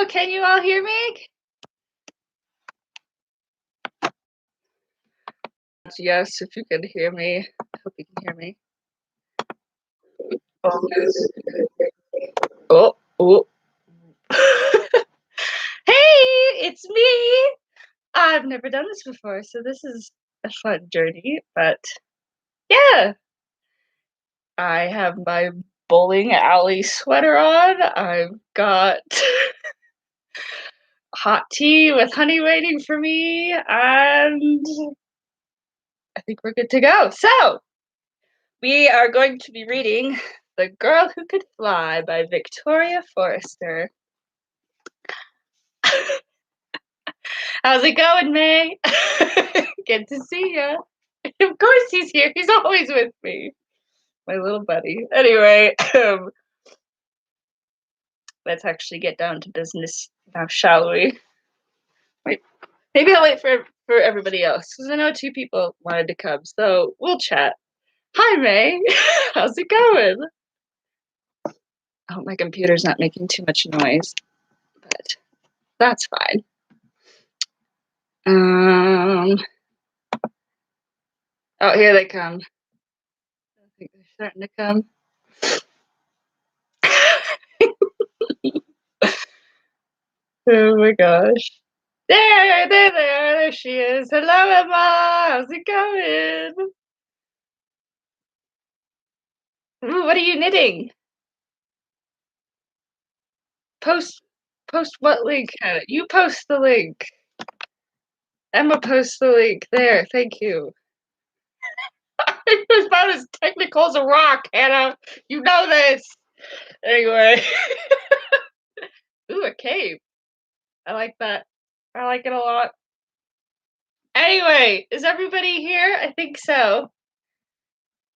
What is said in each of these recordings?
Hello, can you all hear me? Yes, if you can hear me. I hope you can hear me. Oh, oh. Hey, it's me. I've never done this before, so this is a fun journey, but yeah. I have my bowling alley sweater on. I've got hot tea with honey waiting for me, and I think we're good to go. So, we are going to be reading The Girl Who Could Fly by Victoria Forrester. How's it going, May? Good to see you. Of course he's here. He's always with me. My little buddy. Anyway, let's actually get down to business now, shall we? Wait, maybe I'll wait for everybody else, because I know 2 people wanted to come, so we'll chat. Hi, May. How's it going? I hope my computer's not making too much noise, but that's fine. Oh, here they come. I think they're starting to come. Oh my gosh. There she is. Hello, Emma. How's it going? Ooh, what are you knitting? Post what link? You post the link. Emma posts the link. There, thank you. It's about as technical as a rock, Hannah. You know this. Anyway. Ooh, a cape. I like that. I like it a lot. Anyway, is everybody here? I think so.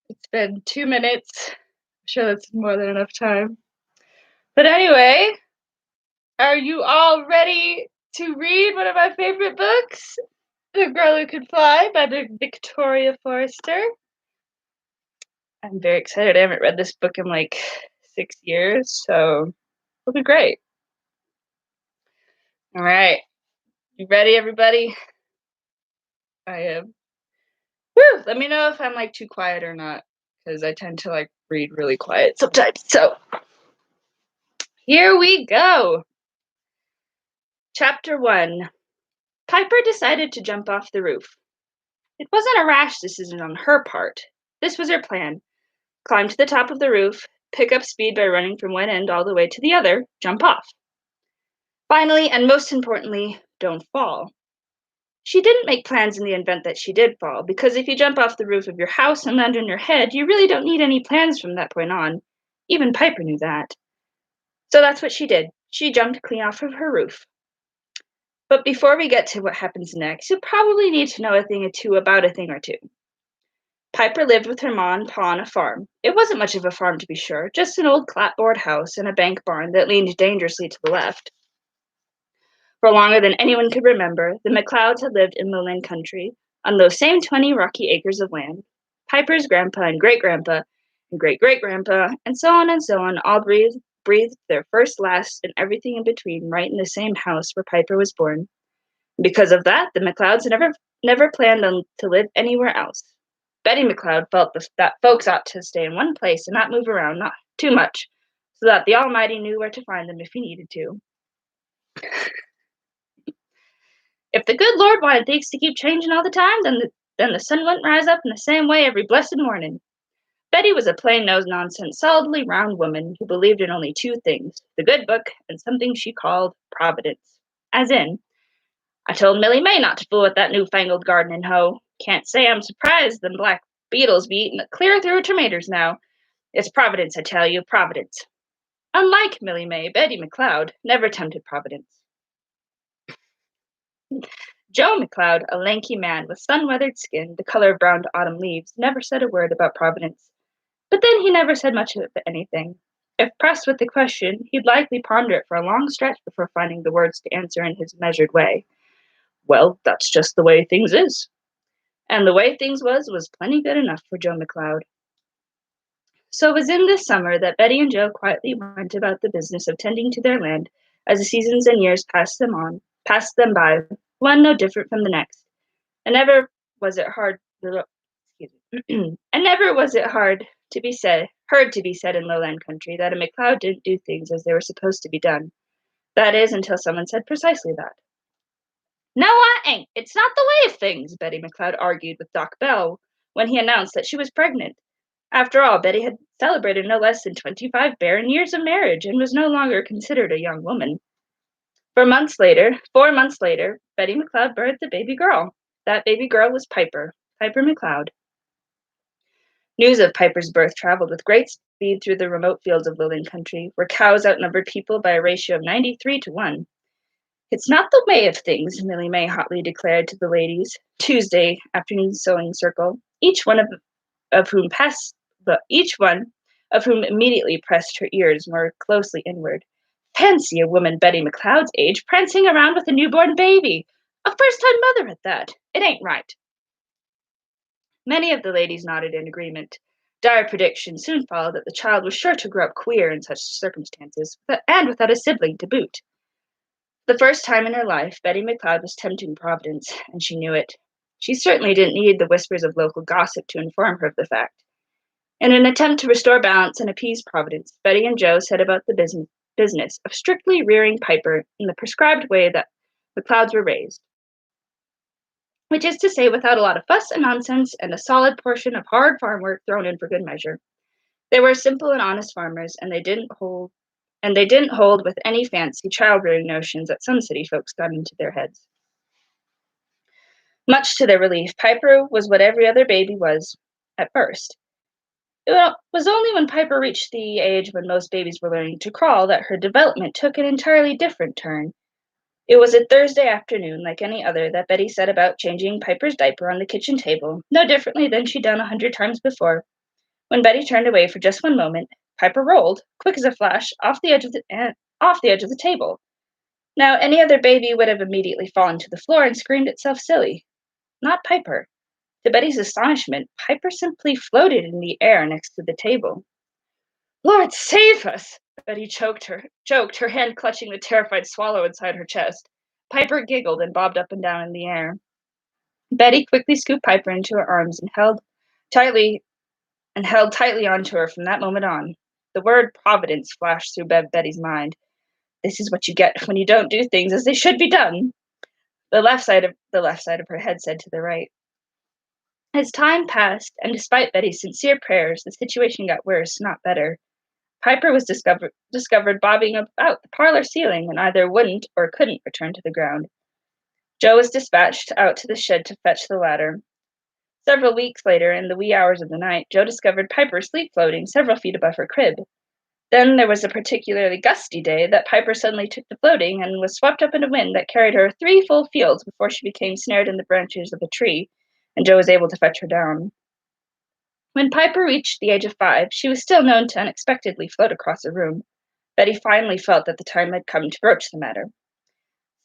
It's been 2 minutes. I'm sure that's more than enough time. But anyway, are you all ready to read one of my favorite books? The Girl Who Could Fly by Victoria Forrester. I'm very excited. I haven't read this book in like 6 years, so it'll be great. All right. You ready, everybody? I am. Woo! Let me know if I'm like too quiet or not, because I tend to like read really quiet sometimes. So here we go. Chapter 1. Piper decided to jump off the roof. It wasn't a rash decision on her part. This was her plan. Climb to the top of the roof, pick up speed by running from one end all the way to the other, jump off. Finally, and most importantly, don't fall. She didn't make plans in the event that she did fall, because if you jump off the roof of your house and land on your head, you really don't need any plans from that point on. Even Piper knew that. So that's what she did. She jumped clean off of her roof. But before we get to what happens next, you'll probably need to know a thing or two about a thing or two. Piper lived with her ma and pa on a farm. It wasn't much of a farm, to be sure, just an old clapboard house and a bank barn that leaned dangerously to the left. For longer than anyone could remember, the McLeods had lived in lowland country, on those same 20 rocky acres of land. Piper's grandpa and great-grandpa and great-great-grandpa, and so on, all breathed their first, last, and everything in between right in the same house where Piper was born. Because of that, the McLeods never planned to live anywhere else. Betty McLeod felt that folks ought to stay in one place and not move around, not too much, so that the Almighty knew where to find them if he needed to. If the good Lord wanted things to keep changing all the time, then the sun wouldn't rise up in the same way every blessed morning. Betty was a plain nosed nonsense, solidly round woman who believed in only 2 things, the good book and something she called Providence. As in, I told Millie May not to fool with that newfangled gardening hoe. Can't say I'm surprised them black beetles be eating it clear through her tomatoes now. It's Providence, I tell you, Providence. Unlike Millie May, Betty McLeod never tempted Providence. Joe McLeod, a lanky man with sun-weathered skin, the color of brown autumn leaves, never said a word about Providence. But then he never said much of anything. If pressed with the question, he'd likely ponder it for a long stretch before finding the words to answer in his measured way. Well, that's just the way things is. And the way things was plenty good enough for Joe McLeod. So it was in this summer that Betty and Joe quietly went about the business of tending to their land as the seasons and years passed them by, one no different from the next. And never was it hard and never was it heard to be said in lowland country that a McLeod didn't do things as they were supposed to be done. That is, until someone said precisely that. No, I ain't. It's not the way of things, Betty McLeod argued with Doc Bell when he announced that she was pregnant. After all, Betty had celebrated no less than 25 barren years of marriage and was no longer considered a young woman. 4 months later, Betty McLeod birthed a baby girl. That baby girl was Piper McLeod. News of Piper's birth traveled with great speed through the remote fields of lowland country, where cows outnumbered people by a ratio of 93 to 1. It's not the way of things, Millie May hotly declared to the ladies' Tuesday afternoon sewing circle, each one of whom immediately pressed her ears more closely inward. Fancy a woman Betty McLeod's age prancing around with a newborn baby, a first-time mother at that. It ain't right. Many of the ladies nodded in agreement. Dire predictions soon followed that the child was sure to grow up queer in such circumstances, and without a sibling to boot. The first time in her life, Betty McLeod was tempting Providence, and she knew it. She certainly didn't need the whispers of local gossip to inform her of the fact. In an attempt to restore balance and appease Providence, Betty and Joe set about the business of strictly rearing Piper in the prescribed way that McLeods were raised, which is to say without a lot of fuss and nonsense and a solid portion of hard farm work thrown in for good measure. They were simple and honest farmers, and they didn't hold with any fancy child-rearing notions that some city folks got into their heads. Much to their relief, Piper was what every other baby was at first. It was only when Piper reached the age when most babies were learning to crawl that her development took an entirely different turn. It was a Thursday afternoon, like any other, that Betty set about changing Piper's diaper on the kitchen table, no differently than she'd done 100 times before. When Betty turned away for just one moment, Piper rolled, quick as a flash, off the edge of the table. Now, any other baby would have immediately fallen to the floor and screamed itself silly. Not Piper. To Betty's astonishment, Piper simply floated in the air next to the table. Lord save us! Betty choked, her hand clutching the terrified swallow inside her chest. Piper giggled and bobbed up and down in the air. Betty quickly scooped Piper into her arms and held tightly onto her from that moment on. The word Providence flashed through Betty's mind. This is what you get when you don't do things as they should be done. The left side of her head said to the right. As time passed, and despite Betty's sincere prayers, the situation got worse, not better. Piper was discovered bobbing about the parlor ceiling and either wouldn't or couldn't return to the ground. Joe was dispatched out to the shed to fetch the ladder. Several weeks later, in the wee hours of the night, Joe discovered Piper sleep floating several feet above her crib. Then there was a particularly gusty day that Piper suddenly took to floating and was swept up in a wind that carried her 3 full fields before she became snared in the branches of a tree, and Joe was able to fetch her down. When Piper reached the age of 5, she was still known to unexpectedly float across a room. Betty finally felt that the time had come to broach the matter.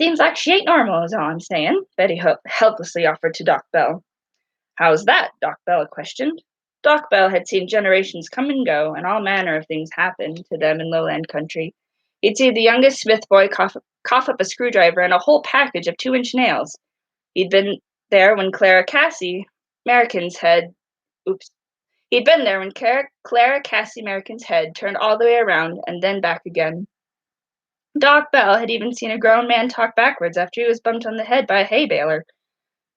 Seems like she ain't normal, is all I'm saying, Betty helplessly offered to Doc Bell. How's that? Doc Bell questioned. Doc Bell had seen generations come and go, and all manner of things happen to them in lowland country. He'd see the youngest Smith boy cough up a screwdriver and a whole package of 2-inch nails. He'd been there when Clara Cassie American's head turned all the way around and then back again. Doc Bell had even seen a grown man talk backwards after he was bumped on the head by a hay baler.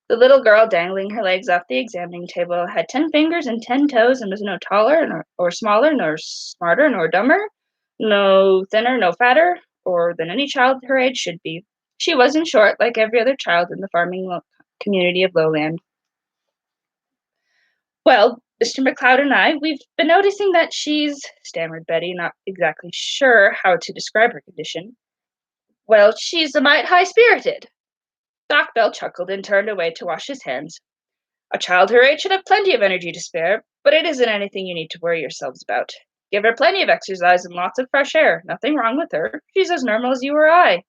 The little girl dangling her legs off the examining table had 10 fingers and 10 toes and was no taller or smaller nor smarter nor dumber, no thinner, no fatter, or than any child her age should be. She was, in short, like every other child in the farming community of Lowland. Well, Mr. McLeod and we've been noticing that she's, stammered Betty, not exactly sure how to describe her condition. Well, she's a mite high-spirited. Doc Bell chuckled and turned away to wash his hands. A child her age should have plenty of energy to spare, but it isn't anything you need to worry yourselves about. Give her plenty of exercise and lots of fresh air. Nothing wrong with her. She's as normal as you or I.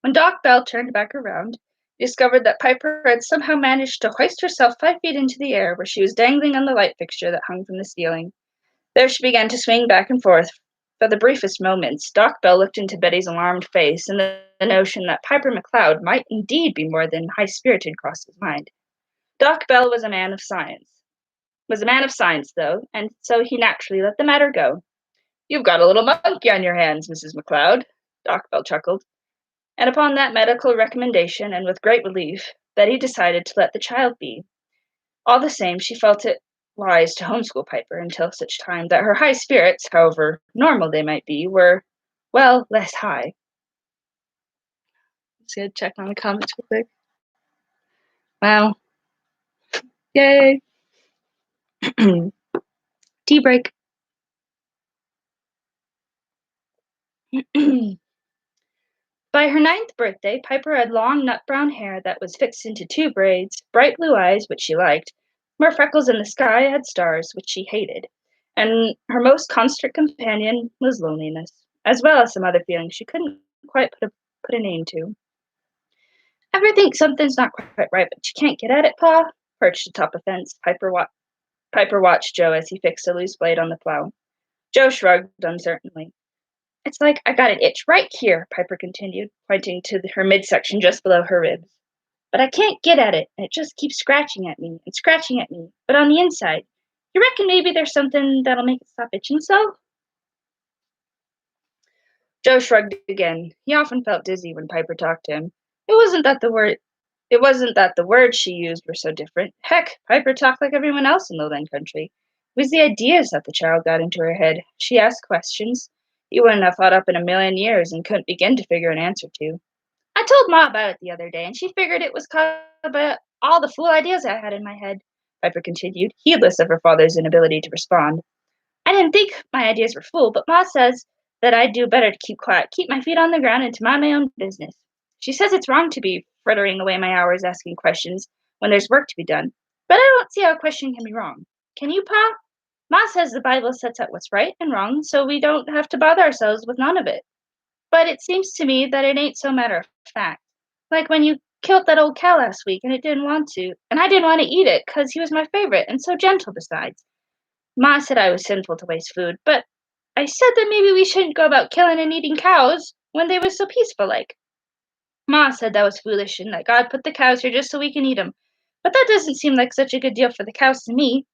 When Doc Bell turned back around, he discovered that Piper had somehow managed to hoist herself 5 feet into the air, where she was dangling on the light fixture that hung from the ceiling. There she began to swing back and forth For the briefest moments, Doc Bell looked into Betty's alarmed face, and the notion that Piper McLeod might indeed be more than high-spirited crossed his mind. Doc Bell was a man of science, though, and so he naturally let the matter go. "You've got a little monkey on your hands, Mrs. McLeod," Doc Bell chuckled. And upon that medical recommendation, and with great relief, Betty decided to let the child be. All the same, she felt it wise to homeschool Piper until such time that her high spirits, however normal they might be, were, well, less high. Just gonna check on the comments real quick. Wow. Yay. Tea break. By her 9th birthday, Piper had long nut-brown hair that was fixed into 2 braids, bright blue eyes, which she liked, more freckles in the sky had stars, which she hated, and her most constant companion was loneliness, as well as some other feelings she couldn't quite put a name to. "Ever think something's not quite right, but you can't get at it, Pa?" Perched atop a fence, Piper watched Joe as he fixed a loose blade on the plow. Joe shrugged uncertainly. "It's like I got an itch right here," Piper continued, pointing to her midsection just below her ribs. "But I can't get at it, and it just keeps scratching at me and scratching at me, but on the inside. You reckon maybe there's something that'll make it stop itching so?" Joe shrugged again. He often felt dizzy when Piper talked to him. It wasn't that the words she used were so different. Heck, Piper talked like everyone else in Lowland Country. It was the ideas that the child got into her head. She asked questions you wouldn't have thought up in a million years and couldn't begin to figure an answer to. "I told Ma about it the other day, and she figured it was caused by all the fool ideas I had in my head," Piper continued, heedless of her father's inability to respond. "I didn't think my ideas were fool, but Ma says that I'd do better to keep quiet, keep my feet on the ground, and to mind my own business. She says it's wrong to be frittering away my hours asking questions when there's work to be done, but I don't see how a question can be wrong. Can you, Pa? Ma says the Bible sets out what's right and wrong, so we don't have to bother ourselves with none of it. But it seems to me that it ain't so matter of fact. Like when you killed that old cow last week and it didn't want to, and I didn't want to eat it 'cause he was my favorite and so gentle besides. Ma said I was sinful to waste food, but I said that maybe we shouldn't go about killing and eating cows when they was so peaceful like. Ma said that was foolish and that God put the cows here just so we can eat 'em. But that doesn't seem like such a good deal for the cows to me.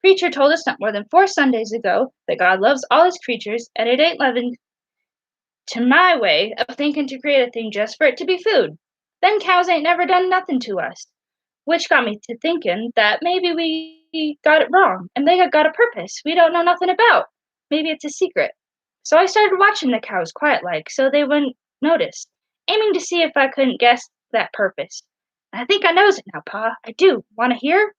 Preacher told us not more than 4 Sundays ago that God loves all his creatures, and it ain't loving to my way of thinking to create a thing just for it to be food. Them cows ain't never done nothing to us. Which got me to thinking that maybe we got it wrong, and they have got a purpose we don't know nothing about. Maybe it's a secret. So I started watching the cows quiet like, so they wouldn't notice, aiming to see if I couldn't guess that purpose. I think I knows it now, Pa. I do. Want to hear?"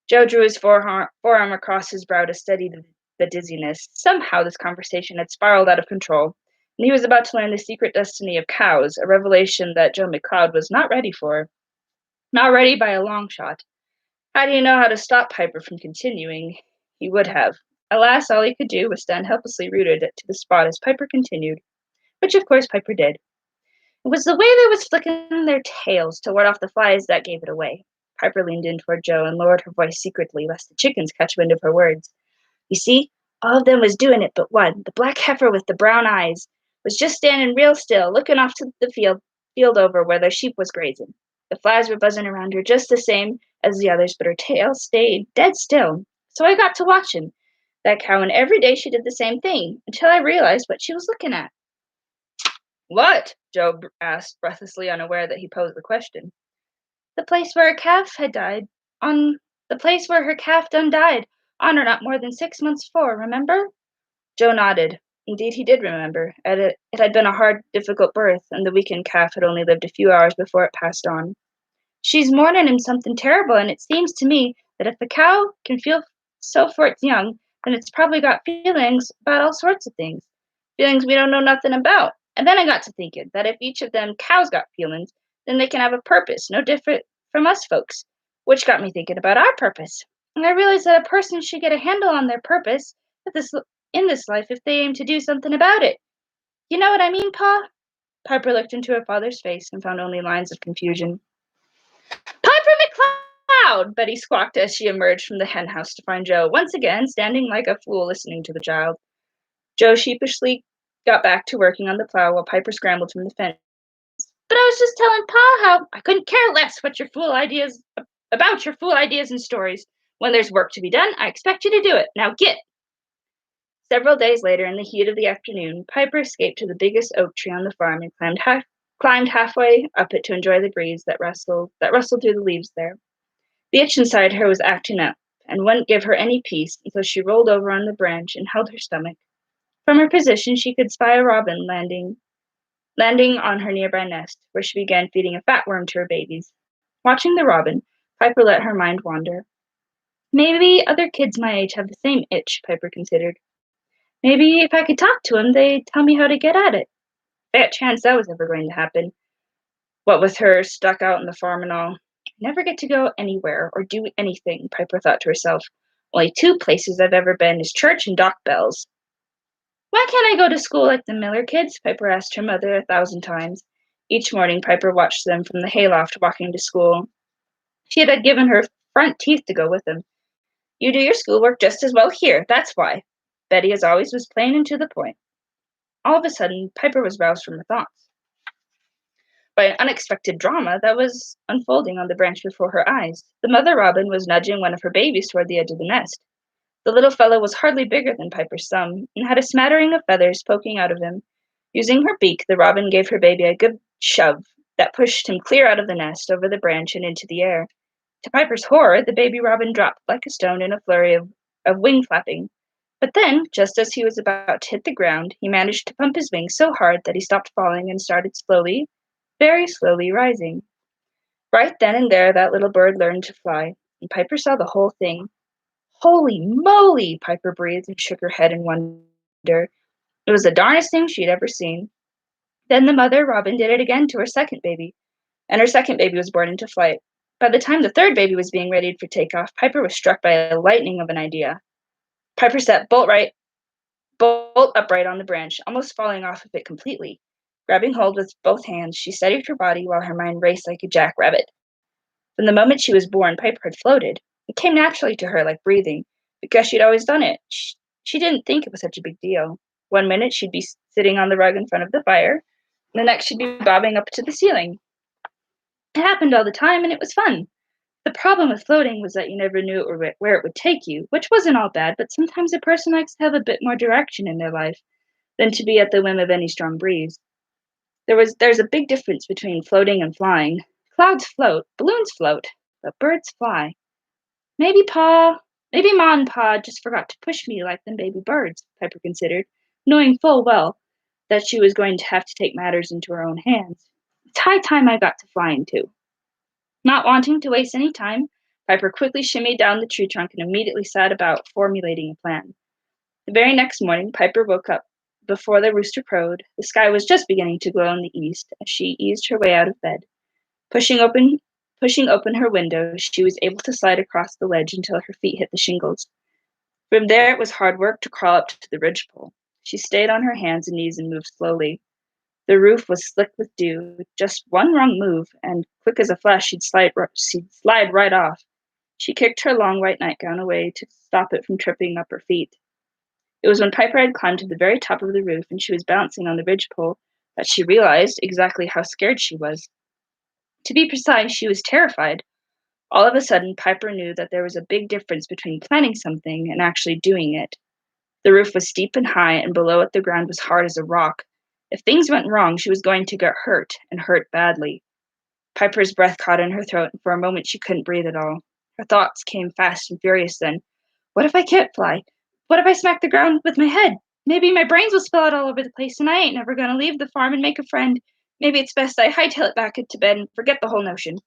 Joe drew his forearm across his brow to steady the dizziness. Somehow this conversation had spiraled out of control, and he was about to learn the secret destiny of cows, a revelation that Joe McLeod was not ready for. Not ready by a long shot. How do you know how to stop Piper from continuing? He would have. Alas, all he could do was stand helplessly rooted to the spot as Piper continued, which of course Piper did. It was the way they was flicking their tails to ward off the flies that gave it away. Piper leaned in toward Joe and lowered her voice secretly, lest the chickens catch wind of her words. "You see, all of them was doing it but one, the black heifer with the brown eyes, was just standing real still, looking off to the field over where their sheep was grazing. The flies were buzzing around her just the same as the others, but her tail stayed dead still. So I got to watching that cow, and every day she did the same thing, until I realized what she was looking at." "What?" Joe asked, breathlessly unaware that he posed the question. "The place where her calf had died, on the place where her calf done died, on or not more than 6 months 'fore, remember?" Joe nodded. Indeed, he did remember. It had been a hard, difficult birth, and the weakened calf had only lived a few hours before it passed on. "She's mourning him something terrible, and it seems to me that if a cow can feel so for its young, then it's probably got feelings about all sorts of things. Feelings we don't know nothing about. And then I got to thinking that if each of them cows got feelings, then they can have a purpose, no different from us folks. Which got me thinking about our purpose. And I realized that a person should get a handle on their purpose in this life if they aim to do something about it. You know what I mean, Pa?" Piper looked into her father's face and found only lines of confusion. "Piper McLeod!" Betty squawked as she emerged from the henhouse to find Joe once again standing like a fool listening to the child. Joe sheepishly got back to working on the plow while Piper scrambled from the fence. But I was just telling Pa how I couldn't care less what your fool ideas about your fool ideas and stories. When there's work to be done, I expect you to do it. Now get. Several days later, in the heat of the afternoon, Piper escaped to the biggest oak tree on the farm and climbed halfway up it to enjoy the breeze that rustled through the leaves there. The itch inside her was acting up and wouldn't give her any peace until she rolled over on the branch and held her stomach. From her position, she could spy a robin landing on her nearby nest, where she began feeding a fat worm to her babies. Watching the robin, Piper let her mind wander. Maybe other kids my age have the same itch, Piper considered. Maybe if I could talk to them, they'd tell me how to get at it. Fat chance that was ever going to happen. What with her stuck out in the farm and all. I never get to go anywhere or do anything, Piper thought to herself. Only two places I've ever been is church and Doc Bell's. Why can't I go to school like the Miller kids? Piper asked her mother 1,000 times. Each morning, Piper watched them from the hayloft walking to school. She had given her front teeth to go with them. You do your schoolwork just as well here, that's why. Betty, as always, was plain and to the point. All of a sudden, Piper was roused from her thoughts by an unexpected drama that was unfolding on the branch before her eyes. The mother robin was nudging one of her babies toward the edge of the nest. The little fellow was hardly bigger than Piper's thumb, and had a smattering of feathers poking out of him. Using her beak, the robin gave her baby a good shove that pushed him clear out of the nest, over the branch, and into the air. To Piper's horror, the baby robin dropped like a stone in a flurry of wing flapping. But then, just as he was about to hit the ground, he managed to pump his wings so hard that he stopped falling and started slowly, very slowly rising. Right then and there, that little bird learned to fly, and Piper saw the whole thing. Holy moly! Piper breathed and shook her head in wonder. It was the darnest thing she had ever seen. Then the mother robin did it again to her second baby, and her second baby was born into flight. By the time the third baby was being readied for takeoff, Piper was struck by a lightning of an idea. Piper sat bolt upright on the branch, almost falling off of it completely. Grabbing hold with both hands, she steadied her body while her mind raced like a jackrabbit. From the moment she was born, Piper had floated. It came naturally to her like breathing, because she'd always done it. She didn't think it was such a big deal. One minute she'd be sitting on the rug in front of the fire, and the next she'd be bobbing up to the ceiling. It happened all the time, and it was fun. The problem with floating was that you never knew where it would take you, which wasn't all bad, but sometimes a person likes to have a bit more direction in their life than to be at the whim of any strong breeze. There's a big difference between floating and flying. Clouds float, balloons float, but birds fly. Maybe Ma and Pa just forgot to push me like them baby birds, Piper considered, knowing full well that she was going to have to take matters into her own hands. It's high time I got to flying too. Not wanting to waste any time, Piper quickly shimmied down the tree trunk and immediately set about formulating a plan. The very next morning, Piper woke up before the rooster crowed. The sky was just beginning to glow in the east as she eased her way out of bed. Pushing open her window, she was able to slide across the ledge until her feet hit the shingles. From there, it was hard work to crawl up to the ridgepole. She stayed on her hands and knees and moved slowly. The roof was slick with dew. Just one wrong move, and quick as a flash, she'd slide right off. She kicked her long white nightgown away to stop it from tripping up her feet. It was when Piper had climbed to the very top of the roof and she was bouncing on the ridgepole that she realized exactly how scared she was. To be precise, she was terrified. All of a sudden, Piper knew that there was a big difference between planning something and actually doing it. The roof was steep and high, and below it the ground was hard as a rock. If things went wrong, she was going to get hurt, and hurt badly. Piper's breath caught in her throat, and for a moment she couldn't breathe at all. Her thoughts came fast and furious then. What if I can't fly? What if I smack the ground with my head? Maybe my brains will spill out all over the place, and I ain't never going to leave the farm and make a friend. Maybe it's best I hightail it back into bed and forget the whole notion.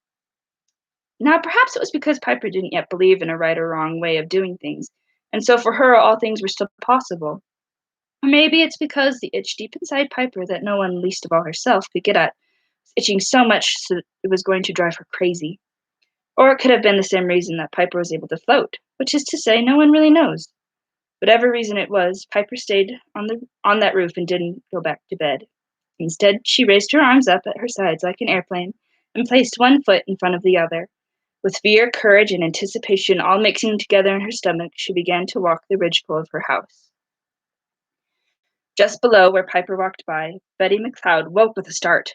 Now, perhaps it was because Piper didn't yet believe in a right or wrong way of doing things, and so for her all things were still possible. Or maybe it's because the itch deep inside Piper that no one, least of all herself, could get at, was itching so much so that it was going to drive her crazy. Or it could have been the same reason that Piper was able to float, which is to say, no one really knows. Whatever reason it was, Piper stayed on that roof and didn't go back to bed. Instead, she raised her arms up at her sides like an airplane and placed one foot in front of the other. With fear, courage, and anticipation all mixing together in her stomach, she began to walk the ridgepole of her house. Just below where Piper walked by, Betty McCloud woke with a start.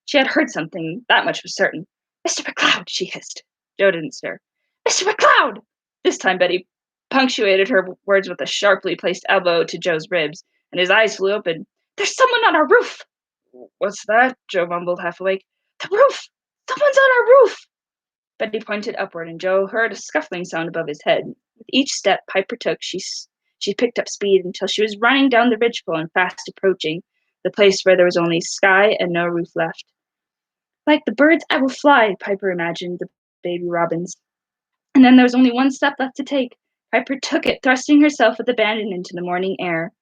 She had heard something, that much was certain. "Mr. McCloud!" she hissed. Joe didn't stir. "Mr. McCloud!" This time Betty punctuated her words with a sharply placed elbow to Joe's ribs, and his eyes flew open. "There's someone on our roof!" "What's that?" Joe mumbled, half awake. "The roof! Someone's on our roof!" Betty pointed upward, and Joe heard a scuffling sound above his head. With each step Piper took, she picked up speed until she was running down the ridgepole and fast approaching the place where there was only sky and no roof left. Like the birds, I will fly, Piper imagined the baby robins. And then there was only one step left to take. Piper took it, thrusting herself with abandon into the morning air.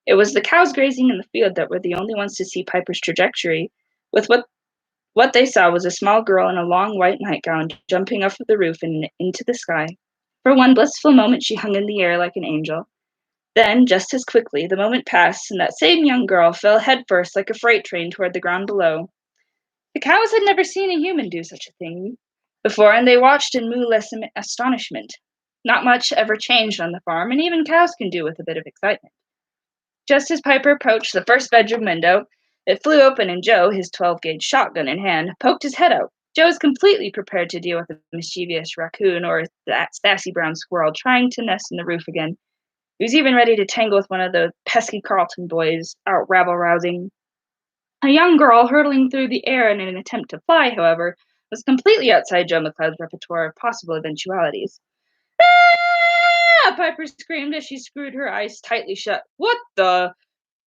It was the cows grazing in the field that were the only ones to see Piper's trajectory. With what they saw was a small girl in a long white nightgown jumping off of the roof and into the sky. For one blissful moment she hung in the air like an angel. Then, just as quickly, the moment passed, and that same young girl fell headfirst like a freight train toward the ground below. The cows had never seen a human do such a thing before, and they watched in mooless astonishment. Not much ever changed on the farm, and even cows can do with a bit of excitement. Just as Piper approached the first bedroom window, it flew open, and Joe, his 12-gauge shotgun in hand, poked his head out. Joe was completely prepared to deal with a mischievous raccoon or that sassy brown squirrel trying to nest in the roof again. He was even ready to tangle with one of the pesky Carlton boys, out rabble-rousing. A young girl hurtling through the air in an attempt to fly, however, was completely outside Joe McCloud's repertoire of possible eventualities. "Ah!" Piper screamed as she screwed her eyes tightly shut. "What the—"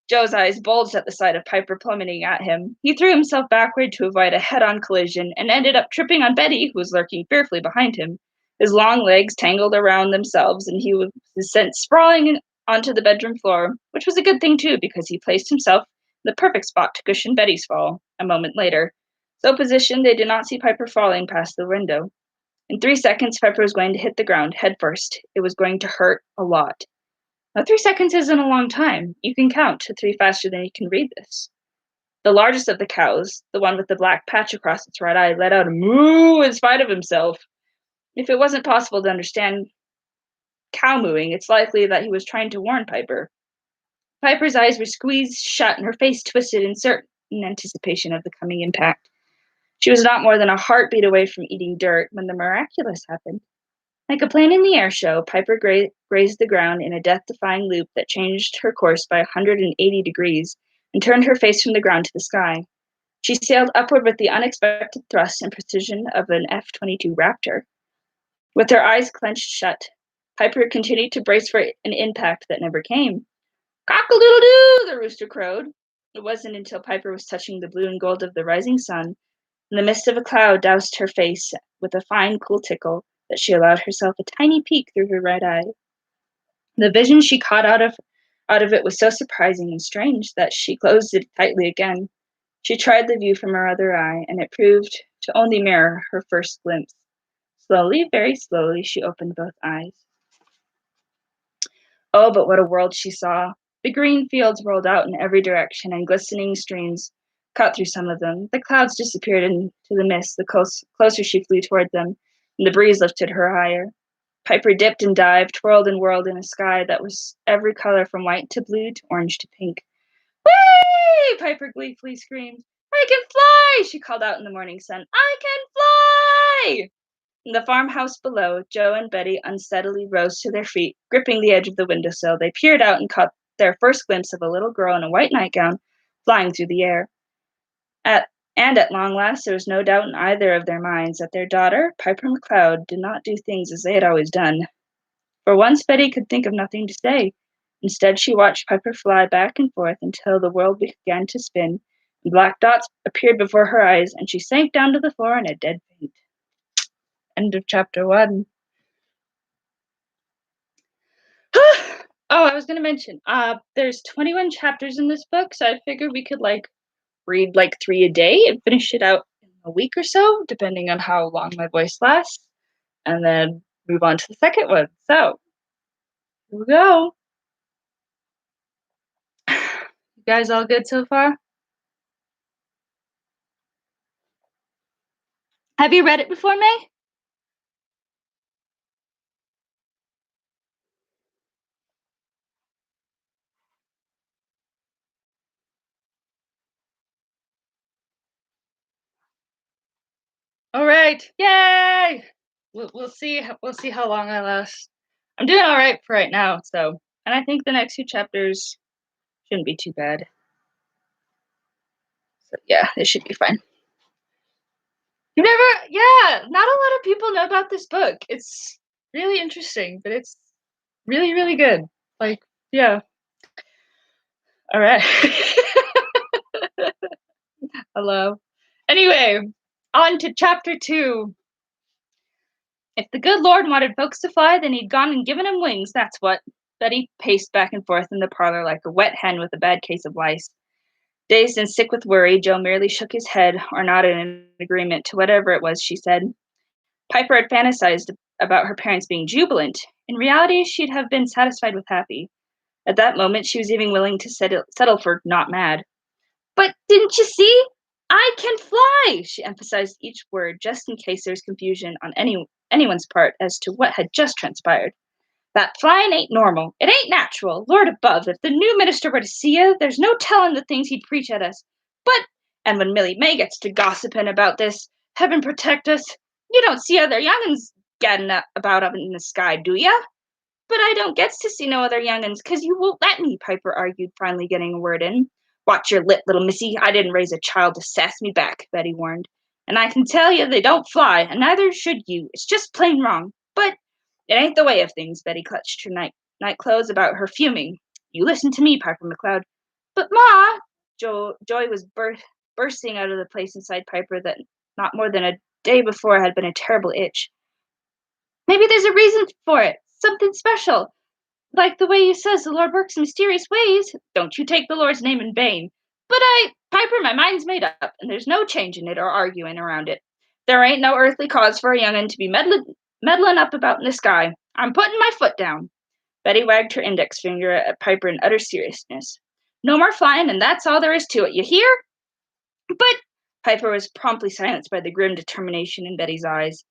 Joe's eyes bulged at the sight of Piper plummeting at him. He threw himself backward to avoid a head-on collision and ended up tripping on Betty, who was lurking fearfully behind him. His long legs tangled around themselves, and he was sent sprawling onto the bedroom floor, which was a good thing, too, because he placed himself in the perfect spot to cushion Betty's fall a moment later. So positioned, they did not see Piper falling past the window. In 3 seconds, Piper was going to hit the ground head first. It was going to hurt a lot. Now, 3 seconds isn't a long time. You can count to 3 faster than you can read this. The largest of the cows, the one with the black patch across its right eye, let out a moo in spite of himself. If it wasn't possible to understand cow mooing, it's likely that he was trying to warn Piper. Piper's eyes were squeezed shut and her face twisted in certain anticipation of the coming impact. She was not more than a heartbeat away from eating dirt when the miraculous happened. Like a plane in the air show, Piper grazed the ground in a death-defying loop that changed her course by 180 degrees and turned her face from the ground to the sky. She sailed upward with the unexpected thrust and precision of an F-22 Raptor. With her eyes clenched shut, Piper continued to brace for an impact that never came. "Cock-a-doodle-doo!" the rooster crowed. It wasn't until Piper was touching the blue and gold of the rising sun, and the mist of a cloud doused her face with a fine, cool tickle, that she allowed herself a tiny peek through her right eye. The vision she caught out of it was so surprising and strange that she closed it tightly again. She tried the view from her other eye, and it proved to only mirror her first glimpse. Slowly, very slowly, she opened both eyes. Oh, but what a world she saw! The green fields rolled out in every direction, and glistening streams cut through some of them. The clouds disappeared into the mist the closer she flew toward them, and the breeze lifted her higher. Piper dipped and dived, twirled and whirled in a sky that was every color from white to blue to orange to pink. "Whee!" Piper gleefully screamed. "I can fly!" she called out in the morning sun. "I can fly!" In the farmhouse below, Joe and Betty unsteadily rose to their feet, gripping the edge of the windowsill. They peered out and caught their first glimpse of a little girl in a white nightgown flying through the air. At long last, there was no doubt in either of their minds that their daughter, Piper McCloud, did not do things as they had always done. For once, Betty could think of nothing to say. Instead, she watched Piper fly back and forth until the world began to spin, and black dots appeared before her eyes, and she sank down to the floor in a dead faint. End of chapter 1. Oh, I was gonna mention, there's 21 chapters in this book, so I figured we could read 3 a day and finish it out in a week or so, depending on how long my voice lasts, and then move on to the second one. So here we go. You guys all good so far? Have you read it before, May? All right. Yay! We'll see. We'll see how long I last. I'm doing all right for right now. So, and I think the next two chapters shouldn't be too bad. So yeah, it should be fine. You never, yeah. Not a lot of people know about this book. It's really interesting, but it's really, really good. Like, yeah. All right. Hello. Anyway, on to chapter 2. If the good Lord wanted folks to fly, then he'd gone and given 'em wings, that's what. Betty paced back and forth in the parlor like a wet hen with a bad case of lice. Dazed and sick with worry, Joe merely shook his head or nodded in agreement to whatever it was she said. Piper had fantasized about her parents being jubilant. In reality, she'd have been satisfied with happy. At that moment, she was even willing to settle for not mad. But didn't you see? I can fly! She emphasized each word just in case there was confusion on anyone's part as to what had just transpired. That flying ain't normal. It ain't natural. Lord above, if the new minister were to see you, there's no telling the things he'd preach at us. But, and when Millie May gets to gossiping about this, heaven protect us, you don't see other young'uns gadding about up in the sky, do ya? But I don't gets to see no other young'uns, 'cause you won't let me, Piper argued, finally getting a word in. Watch your lip, little missy. I didn't raise a child to sass me back, Betty warned. And I can tell you they don't fly, and neither should you. It's just plain wrong. But it ain't the way of things. Betty clutched her nightclothes about her, fuming. You listen to me, Piper McLeod. But Ma, Joy was bursting out of the place inside Piper that not more than a day before had been a terrible itch. Maybe there's a reason for it, something special. Like the way you says the Lord works in mysterious ways. Don't you take the Lord's name in vain. But Piper, my mind's made up, and there's no changing it or arguing around it. There ain't no earthly cause for a young'un to be meddling up about in the sky. I'm putting my foot down. Betty wagged her index finger at Piper in utter seriousness. No more flying, and that's all there is to it. You hear? But Piper was promptly silenced by the grim determination in Betty's eyes.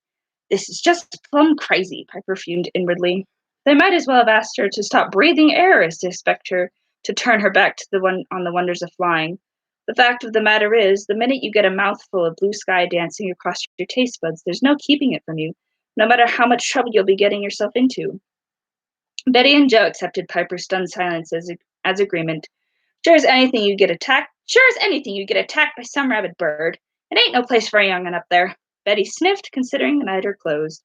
This is just plumb crazy, Piper fumed inwardly. They might as well have asked her to stop breathing air as to expect her to turn her back to the wonders of flying. The fact of the matter is, the minute you get a mouthful of blue sky dancing across your taste buds, there's no keeping it from you, no matter how much trouble you'll be getting yourself into. Betty and Joe accepted Piper's stunned silence as agreement. Sure as anything you'd get attacked by some rabid bird. It ain't no place for a young'un up there. Betty sniffed, considering the night her clothes.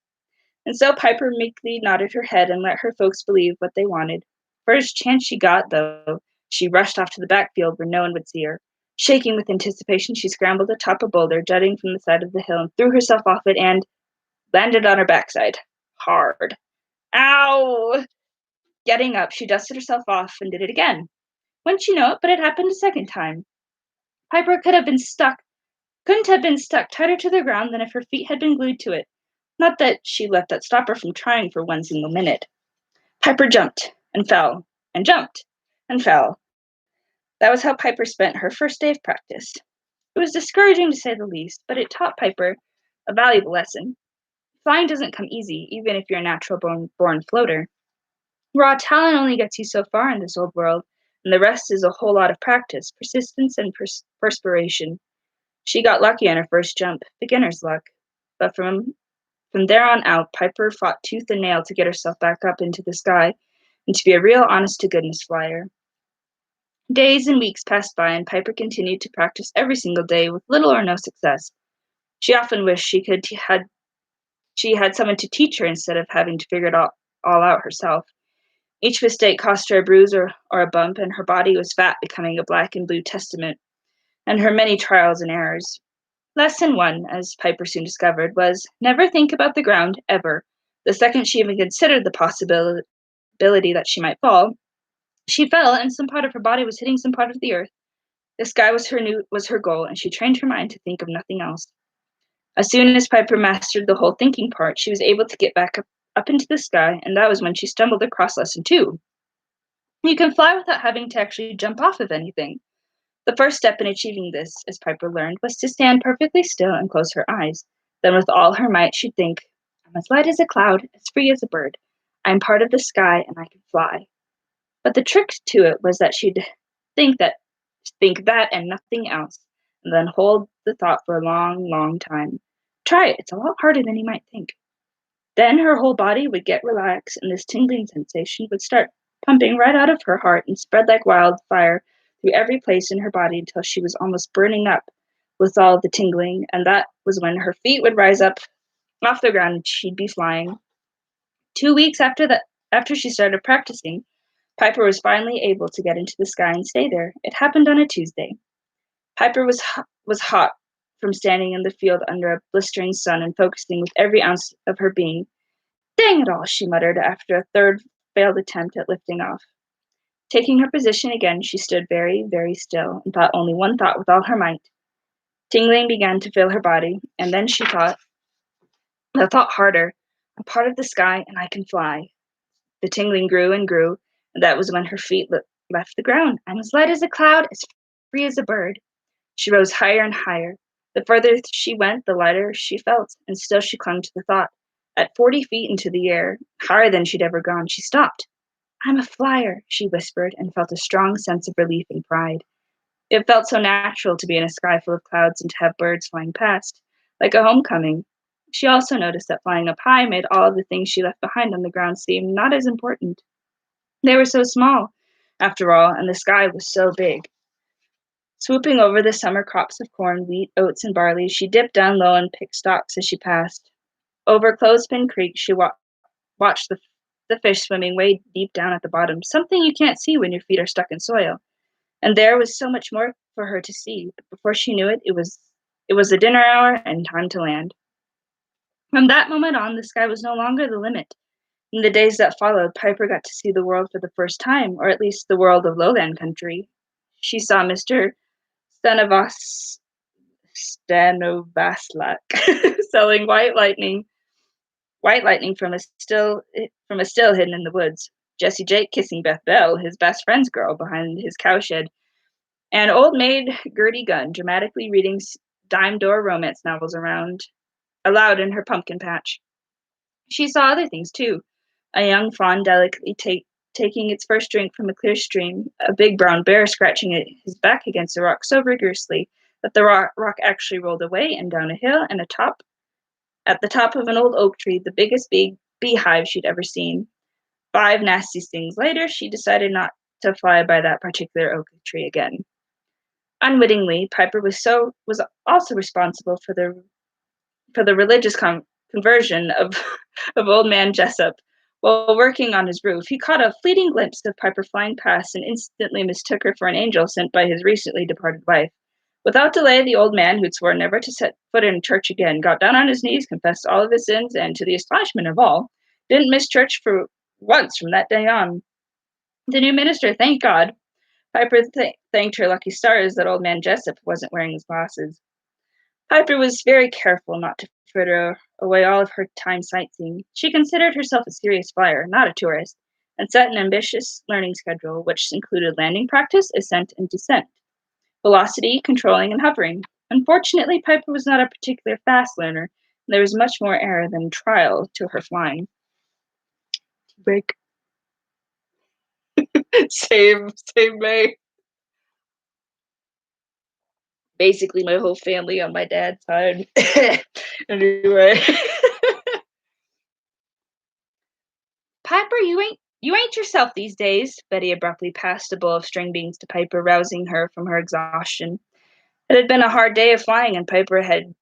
And so Piper meekly nodded her head and let her folks believe what they wanted. First chance she got, though, she rushed off to the backfield where no one would see her. Shaking with anticipation, she scrambled atop a boulder jutting from the side of the hill and threw herself off it and landed on her backside. Hard. Ow! Getting up, she dusted herself off and did it again. Wouldn't you know it, but it happened a second time. Piper couldn't have been stuck tighter to the ground than if her feet had been glued to it. Not that she let that stop her from trying for one single minute. Piper jumped and fell and jumped and fell. That was how Piper spent her first day of practice. It was discouraging to say the least, but it taught Piper a valuable lesson. Flying doesn't come easy, even if you're a natural born floater. Raw talent only gets you so far in this old world, and the rest is a whole lot of practice, persistence, and perspiration. She got lucky on her first jump, beginner's luck. But from there on out, Piper fought tooth and nail to get herself back up into the sky and to be a real honest-to-goodness flyer. Days and weeks passed by, and Piper continued to practice every single day with little or no success. She often wished she had someone to teach her instead of having to figure it all out herself. Each mistake cost her a bruise or a bump, and her body was fat, becoming a black and blue testament, and her many trials and errors. Lesson 1, as Piper soon discovered, was never think about the ground, ever. The second she even considered the possibility that she might fall, she fell, and some part of her body was hitting some part of the earth. The sky was her goal, and she trained her mind to think of nothing else. As soon as Piper mastered the whole thinking part, she was able to get back up into the sky, and that was when she stumbled across lesson 2. You can fly without having to actually jump off of anything. The first step in achieving this, as Piper learned, was to stand perfectly still and close her eyes. Then with all her might she'd think, I'm as light as a cloud, as free as a bird. I am part of the sky, and I can fly. But the trick to it was that she'd think that and nothing else, and then hold the thought for a long, long time. Try it. It's a lot harder than you might think." Then her whole body would get relaxed, and this tingling sensation would start pumping right out of her heart and spread like wildfire through every place in her body until she was almost burning up with all the tingling, and that was when her feet would rise up off the ground and she'd be flying. 2 weeks after she started practicing, Piper was finally able to get into the sky and stay there. It happened on a Tuesday. Piper was hot from standing in the field under a blistering sun and focusing with every ounce of her being. "Dang it all," she muttered after a third failed attempt at lifting off. Taking her position again, she stood very, very still and thought only one thought with all her might. Tingling began to fill her body, and then she thought harder. "I'm part of the sky, and I can fly." The tingling grew and grew, and that was when her feet left the ground. "I'm as light as a cloud, as free as a bird." She rose higher and higher. The further she went, the lighter she felt, and still she clung to the thought. At 40 feet into the air, higher than she'd ever gone, she stopped. "I'm a flyer," she whispered, and felt a strong sense of relief and pride. It felt so natural to be in a sky full of clouds and to have birds flying past, like a homecoming. She also noticed that flying up high made all of the things she left behind on the ground seem not as important. They were so small, after all, and the sky was so big. Swooping over the summer crops of corn, wheat, oats, and barley, she dipped down low and picked stalks as she passed. Over Clothespin Creek, she watched the fish swimming way deep down at the bottom, something you can't see when your feet are stuck in soil. And there was so much more for her to see, but before she knew it, it was the dinner hour and time to land. From that moment on, the sky was no longer the limit. In the days that followed, Piper got to see the world for the first time, or at least the world of lowland country. She saw Mr. Stanovas Stanovaslak selling white lightning from a still hidden in the woods. Jesse Jake kissing Beth Bell, his best friend's girl, behind his cowshed, and old maid Gertie Gunn dramatically reading dime door romance novels aloud in her pumpkin patch. She saw other things too. A young fawn delicately taking its first drink from a clear stream, a big brown bear scratching his back against a rock so rigorously that the rock actually rolled away and down a hill, and at the top of an old oak tree, the biggest beehive she'd ever seen. 5 nasty stings later, she decided not to fly by that particular oak tree again. Unwittingly, Piper was also responsible for the religious conversion of of old man Jessup. While working on his roof, he caught a fleeting glimpse of Piper flying past and instantly mistook her for an angel sent by his recently departed wife. Without delay, the old man, who'd sworn never to set foot in church again, got down on his knees, confessed all of his sins, and, to the astonishment of all, didn't miss church for once from that day on. The new minister thanked God. Piper thanked her lucky stars that old man Jessup wasn't wearing his glasses. Piper was very careful not to fritter away all of her time sightseeing. She considered herself a serious flyer, not a tourist, and set an ambitious learning schedule, which included landing practice, ascent, and descent, velocity, controlling, and hovering. Unfortunately, Piper was not a particularly fast learner, and there was much more error than trial to her flying. Break. Same, May. Basically, my whole family on my dad's side. Anyway. "Piper, you ain't yourself these days." Betty abruptly passed a bowl of string beans to Piper, rousing her from her exhaustion. It had been a hard day of flying, and Piper had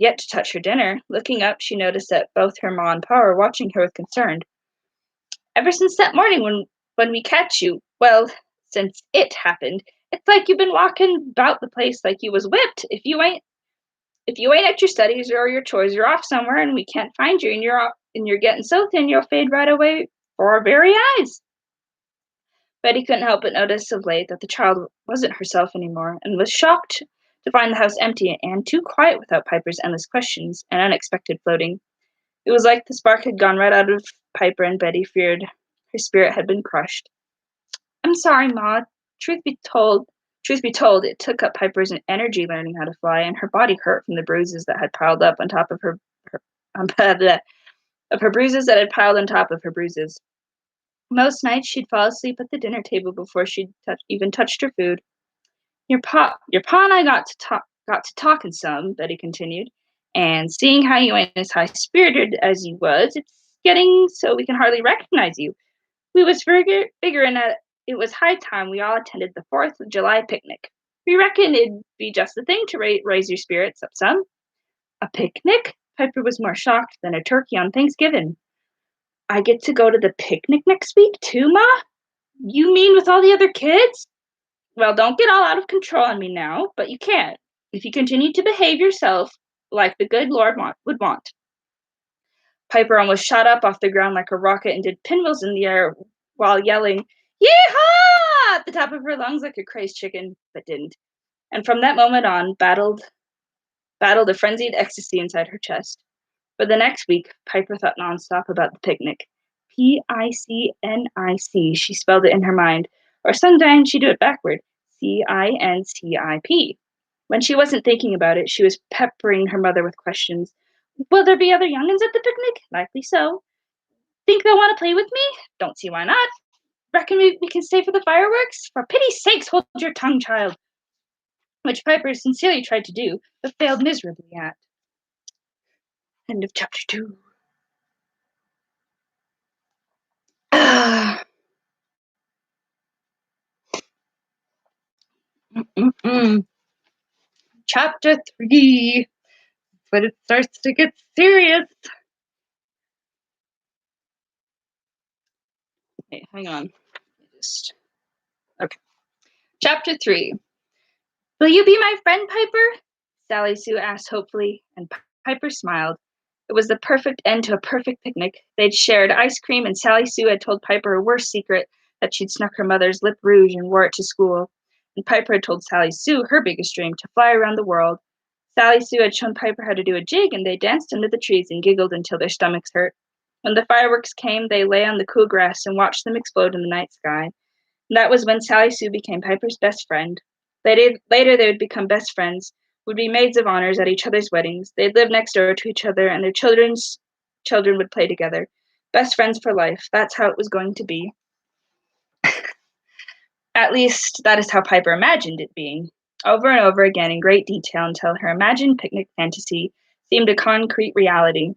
yet to touch her dinner. Looking up, she noticed that both her ma and pa were watching her with concern. "Ever since that morning when we catch you, well, since it happened, it's like you've been walking about the place like you was whipped. If you ain't at your studies or your chores, you're off somewhere, and we can't find you, and you're getting so thin you'll fade right away for our very eyes." Betty couldn't help but notice of late that the child wasn't herself anymore, and was shocked to find the house empty and too quiet without Piper's endless questions and unexpected floating. It was like the spark had gone right out of Piper, and Betty feared her spirit had been crushed. "I'm sorry, Ma. Truth be told, it took up Piper's energy learning how to fly, and her body hurt from the bruises that had piled up on top of her bruises that had piled on top of her bruises. Most nights she'd fall asleep at the dinner table before she'd even touched her food. Your pa and I got to talking some," Betty continued. And seeing how you ain't as high-spirited as you was, it's getting so we can hardly recognize you. We was figuring that it was high time we all attended the 4th of July picnic. We reckon it'd be just the thing to raise your spirits up some. A picnic? Piper was more shocked than a turkey on Thanksgiving. I get to go to the picnic next week too, Ma? You mean with all the other kids? Well, don't get all out of control on me now, but you can't. If you continue to behave yourself like the good Lord would want. Piper almost shot up off the ground like a rocket and did pinwheels in the air while yelling, "Yee-haw!" at the top of her lungs like a crazed chicken, but didn't. And from that moment on, battled a frenzied ecstasy inside her chest. For the next week, Piper thought nonstop about the picnic. Picnic, she spelled it in her mind, or sometimes she'd do it backward, Cincip. When she wasn't thinking about it, she was peppering her mother with questions. Will there be other young'uns at the picnic? Likely so. Think they'll want to play with me? Don't see why not. Reckon we can stay for the fireworks? For pity's sakes, hold your tongue, child. Which Piper sincerely tried to do, but failed miserably at. End of chapter 2. Chapter 3. But it starts to get serious. Wait, hang on. Okay. Chapter 3. Will you be my friend, Piper? Sally Sue asked hopefully, and Piper smiled. It was the perfect end to a perfect picnic. They'd shared ice cream, and Sally Sue had told Piper her worst secret, that she'd snuck her mother's lip rouge and wore it to school. And Piper had told Sally Sue her biggest dream, to fly around the world. Sally Sue had shown Piper how to do a jig, and they danced under the trees and giggled until their stomachs hurt. When the fireworks came, they lay on the cool grass and watched them explode in the night sky. And that was when Sally Sue became Piper's best friend. Later, they would become best friends, would be maids of honors at each other's weddings. They'd live next door to each other, and their children's children would play together. Best friends for life. That's how it was going to be. At least, that is how Piper imagined it being. Over and over again in great detail until her imagined picnic fantasy seemed a concrete reality.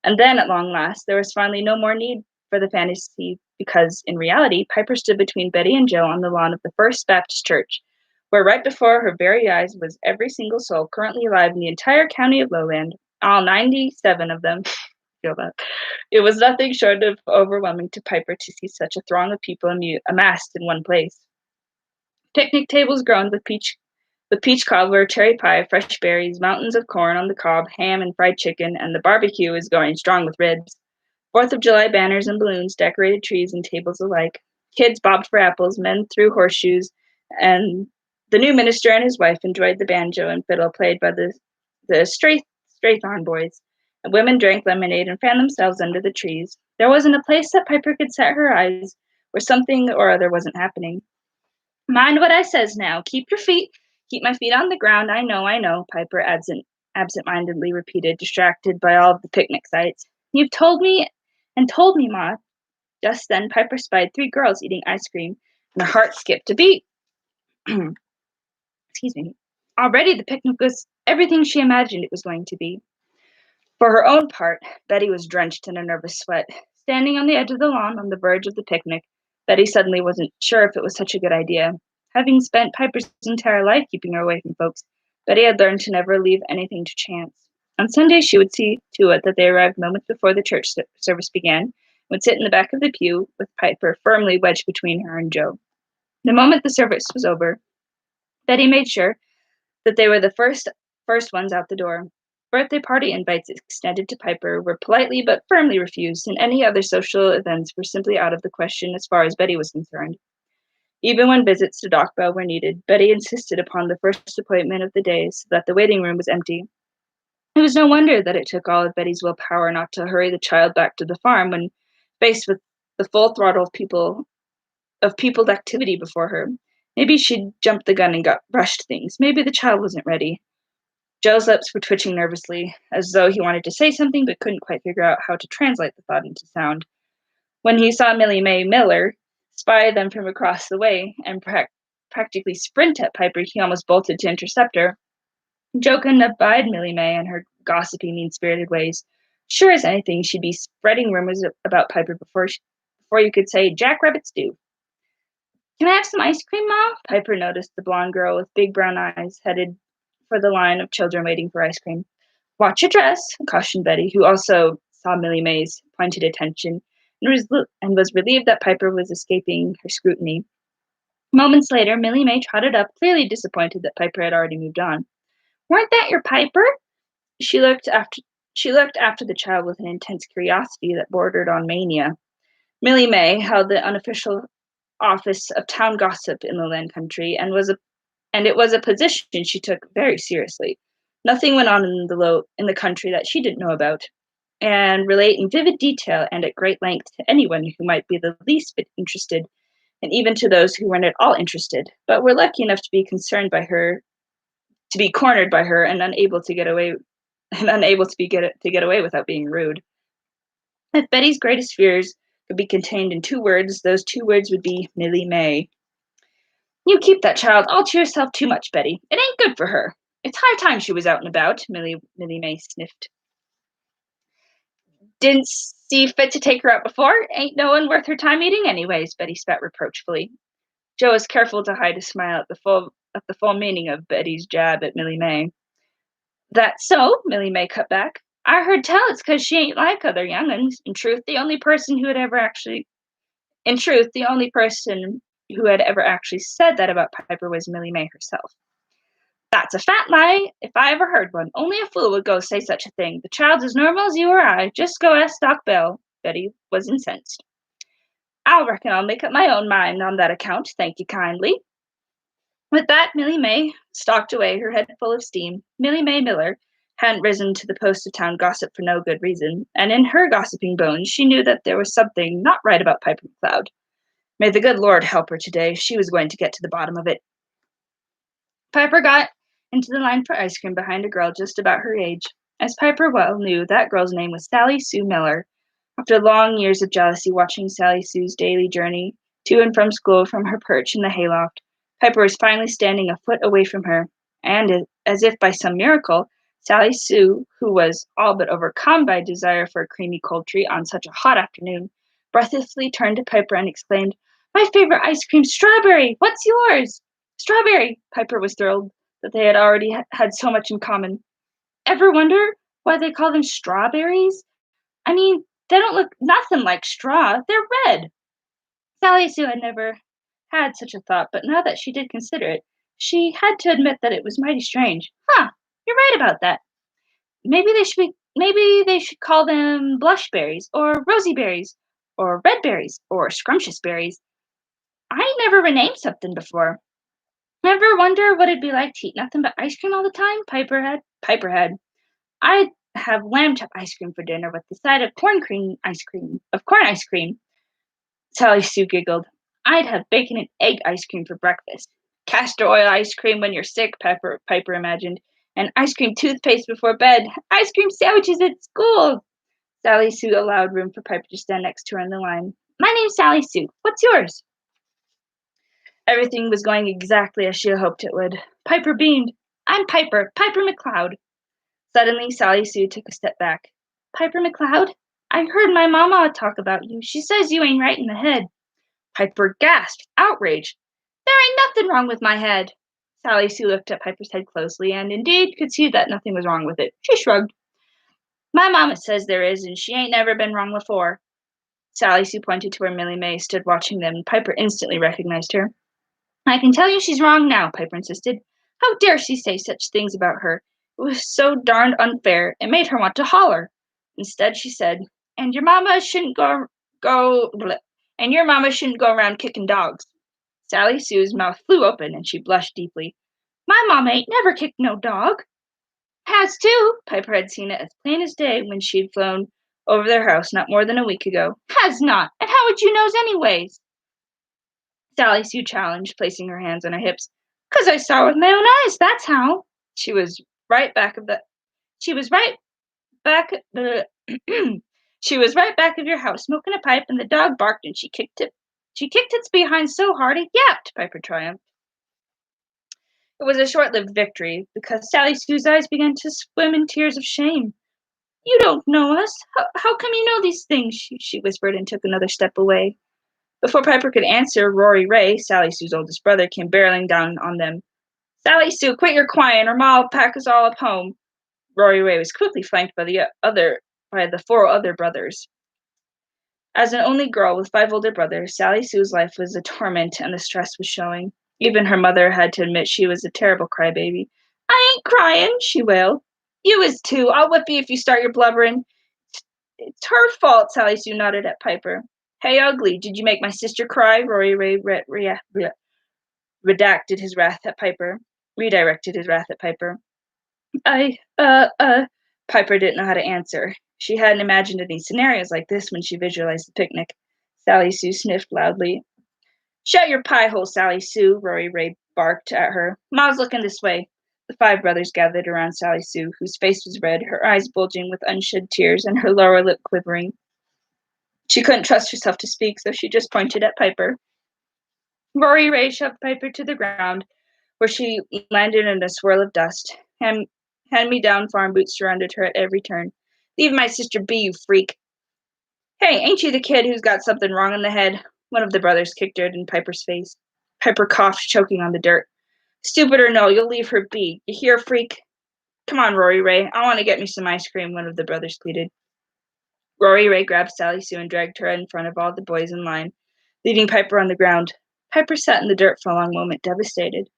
And then, at long last, there was finally no more need for the fantasy because, in reality, Piper stood between Betty and Jill on the lawn of the First Baptist Church, where right before her very eyes was every single soul currently alive in the entire county of Lowland, all 97 of them. Feel that. It was nothing short of overwhelming to Piper to see such a throng of people amassed in one place. Picnic tables groaned with peach cobbler, cherry pie, fresh berries, mountains of corn on the cob, ham and fried chicken, and the barbecue was going strong with ribs. 4th of July banners and balloons decorated trees and tables alike. Kids bobbed for apples, men threw horseshoes, and the new minister and his wife enjoyed the banjo and fiddle played by the Strathorn boys. And women drank lemonade and fanned themselves under the trees. There wasn't a place that Piper could set her eyes where something or other wasn't happening. Mind what I says now. Keep my feet on the ground. I know, Piper absent-mindedly repeated, distracted by all of the picnic sights. You've told me, Ma. Just then, Piper spied 3 girls eating ice cream, and her heart skipped a beat. Excuse me. Already the picnic was everything she imagined it was going to be. For her own part, Betty was drenched in a nervous sweat. Standing on the edge of the lawn on the verge of the picnic, Betty suddenly wasn't sure if it was such a good idea. Having spent Piper's entire life keeping her away from folks, Betty had learned to never leave anything to chance. On Sunday, she would see to it that they arrived moments before the church service began, would sit in the back of the pew with Piper firmly wedged between her and Joe. The moment the service was over, Betty made sure that they were the first ones out the door. Birthday party invites extended to Piper were politely but firmly refused, and any other social events were simply out of the question as far as Betty was concerned. Even when visits to Doc Bell were needed, Betty insisted upon the first appointment of the day so that the waiting room was empty. It was no wonder that it took all of Betty's willpower not to hurry the child back to the farm when faced with the full throttle of peopled activity before her. Maybe she'd jumped the gun and rushed things. Maybe the child wasn't ready. Joe's lips were twitching nervously, as though he wanted to say something but couldn't quite figure out how to translate the thought into sound. When he saw Millie Mae Miller spy them from across the way and practically sprint at Piper, he almost bolted to intercept her. Jo couldn't abide Millie May and her gossipy, mean-spirited ways. Sure as anything, she'd be spreading rumors about Piper before you could say Jack Rabbit stew. Can I have some ice cream, Ma? Piper noticed the blonde girl with big brown eyes headed for the line of children waiting for ice cream. Watch your dress, cautioned Betty, who also saw Millie May's pointed attention and was relieved that Piper was escaping her scrutiny. Moments later, Millie May trotted up, clearly disappointed that Piper had already moved on. Weren't that your Piper? She looked after she looked after the child with an intense curiosity that bordered on mania. Millie May held the unofficial office of town gossip in the Land Country, and it was a position she took very seriously. Nothing went on in the country that she didn't know about, and relate in vivid detail and at great length to anyone who might be the least bit interested, and even to those who weren't at all interested, but were lucky enough to be to be cornered by her, and unable to get away without being rude. If Betty's greatest fears could be contained in 2 words, those 2 words would be Millie May. You keep that child all to yourself too much, Betty. It ain't good for her. It's high time she was out and about, Millie May sniffed. Didn't see fit to take her out before? Ain't no one worth her time eating anyways, Betty spat reproachfully. Jo was careful to hide a smile at the full meaning of Betty's jab at Millie May. That's so, Millie May cut back. I heard tell it's 'cause she ain't like other young'uns. The only person who had ever actually said that about Piper was Millie May herself. That's a fat lie, if I ever heard one. Only a fool would go say such a thing. The child's as normal as you or I. Just go ask Doc Bell. Betty was incensed. I reckon I'll make up my own mind on that account, thank you kindly. With that, Millie May stalked away, her head full of steam. Millie May Miller hadn't risen to the post of town gossip for no good reason, and in her gossiping bones she knew that there was something not right about Piper McCloud. May the good Lord help her today. She was going to get to the bottom of it. Piper got into the line for ice cream behind a girl just about her age. As Piper well knew, that girl's name was Sally Sue Miller. After long years of jealousy watching Sally Sue's daily journey to and from school from her perch in the hayloft, Piper was finally standing a foot away from her, and as if by some miracle, Sally Sue, who was all but overcome by desire for a creamy cold treat on such a hot afternoon, breathlessly turned to Piper and exclaimed, My favorite ice cream, strawberry! What's yours? Strawberry! Piper was thrilled that they had already had so much in common. Ever wonder why they call them strawberries? I mean, they don't look nothing like straw. They're red. Sally Sue had never had such a thought, but now that she did consider it, she had to admit that it was mighty strange. Huh, you're right about that. Maybe they should call them blushberries, or rosy berries, or red berries, or scrumptious berries. I ain't never renamed something before. Ever wonder what it'd be like to eat nothing but ice cream all the time? Piper had. I'd have lamb chop ice cream for dinner with the side of corn ice cream. Sally Sue giggled. I'd have bacon and egg ice cream for breakfast. Castor oil ice cream when you're sick, Piper imagined. And ice cream toothpaste before bed. Ice cream sandwiches at school. Sally Sue allowed room for Piper to stand next to her on the line. My name's Sally Sue. What's yours? Everything was going exactly as she had hoped it would. Piper beamed. I'm Piper McCloud. Suddenly, Sally Sue took a step back. Piper McCloud? I heard my mama talk about you. She says you ain't right in the head. Piper gasped, outraged. There ain't nothing wrong with my head. Sally Sue looked at Piper's head closely and indeed could see that nothing was wrong with it. She shrugged. My mama says there is, and she ain't never been wrong before. Sally Sue pointed to where Millie May stood watching them, and Piper instantly recognized her. I can tell you she's wrong now, Piper insisted. How dare she say such things about her? It was so darned unfair, it made her want to holler. Instead, she said, and your mama shouldn't go around kicking dogs. Sally Sue's mouth flew open, and she blushed deeply. My mama ain't never kicked no dog. Has too. Piper had seen it as plain as day when she'd flown over their house not more than a week ago. Has not. And how would you knows anyways? Sally Sue challenged, placing her hands on her hips. 'Cause I saw with my own eyes, that's how. She was right back of the she was right back she was right back of your house smoking a pipe and the dog barked and she kicked its behind so hard it yapped, Piper triumphed. It was a short-lived victory, because Sally Sue's eyes began to swim in tears of shame. "You don't know us. How come you know these things?" she whispered and took another step away. Before Piper could answer, Rory Ray, Sally Sue's oldest brother, came barreling down on them. "Sally Sue, quit your crying, or Ma'll pack us all up home." Rory Ray was quickly flanked by the four other brothers. As an only girl with five older brothers, Sally Sue's life was a torment and the stress was showing. Even her mother had to admit she was a terrible crybaby. "I ain't crying," she wailed. "You is too. I'll whip you if you start your blubbering." "It's her fault," Sally Sue nodded at Piper. "Hey, Ugly, did you make my sister cry?" Rory Ray redacted his wrath at Piper. Redirected his wrath at Piper. I, Piper didn't know how to answer. She hadn't imagined any scenarios like this when she visualized the picnic. Sally Sue sniffed loudly. "Shut your pie hole, Sally Sue," Rory Ray barked at her. "Ma's looking this way." The five brothers gathered around Sally Sue, whose face was red, her eyes bulging with unshed tears, and her lower lip quivering. She couldn't trust herself to speak, so she just pointed at Piper. Rory Ray shoved Piper to the ground, where she landed in a swirl of dust. Hand-me-down farm boots surrounded her at every turn. "Leave my sister be, you freak." "Hey, ain't you the kid who's got something wrong in the head?" One of the brothers kicked dirt in Piper's face. Piper coughed, choking on the dirt. "Stupid or no, you'll leave her be. You hear, freak?" "Come on, Rory Ray. I want to get me some ice cream," one of the brothers pleaded. Rory Ray grabbed Sally Sue and dragged her in front of all the boys in line, leaving Piper on the ground. Piper sat in the dirt for a long moment, devastated.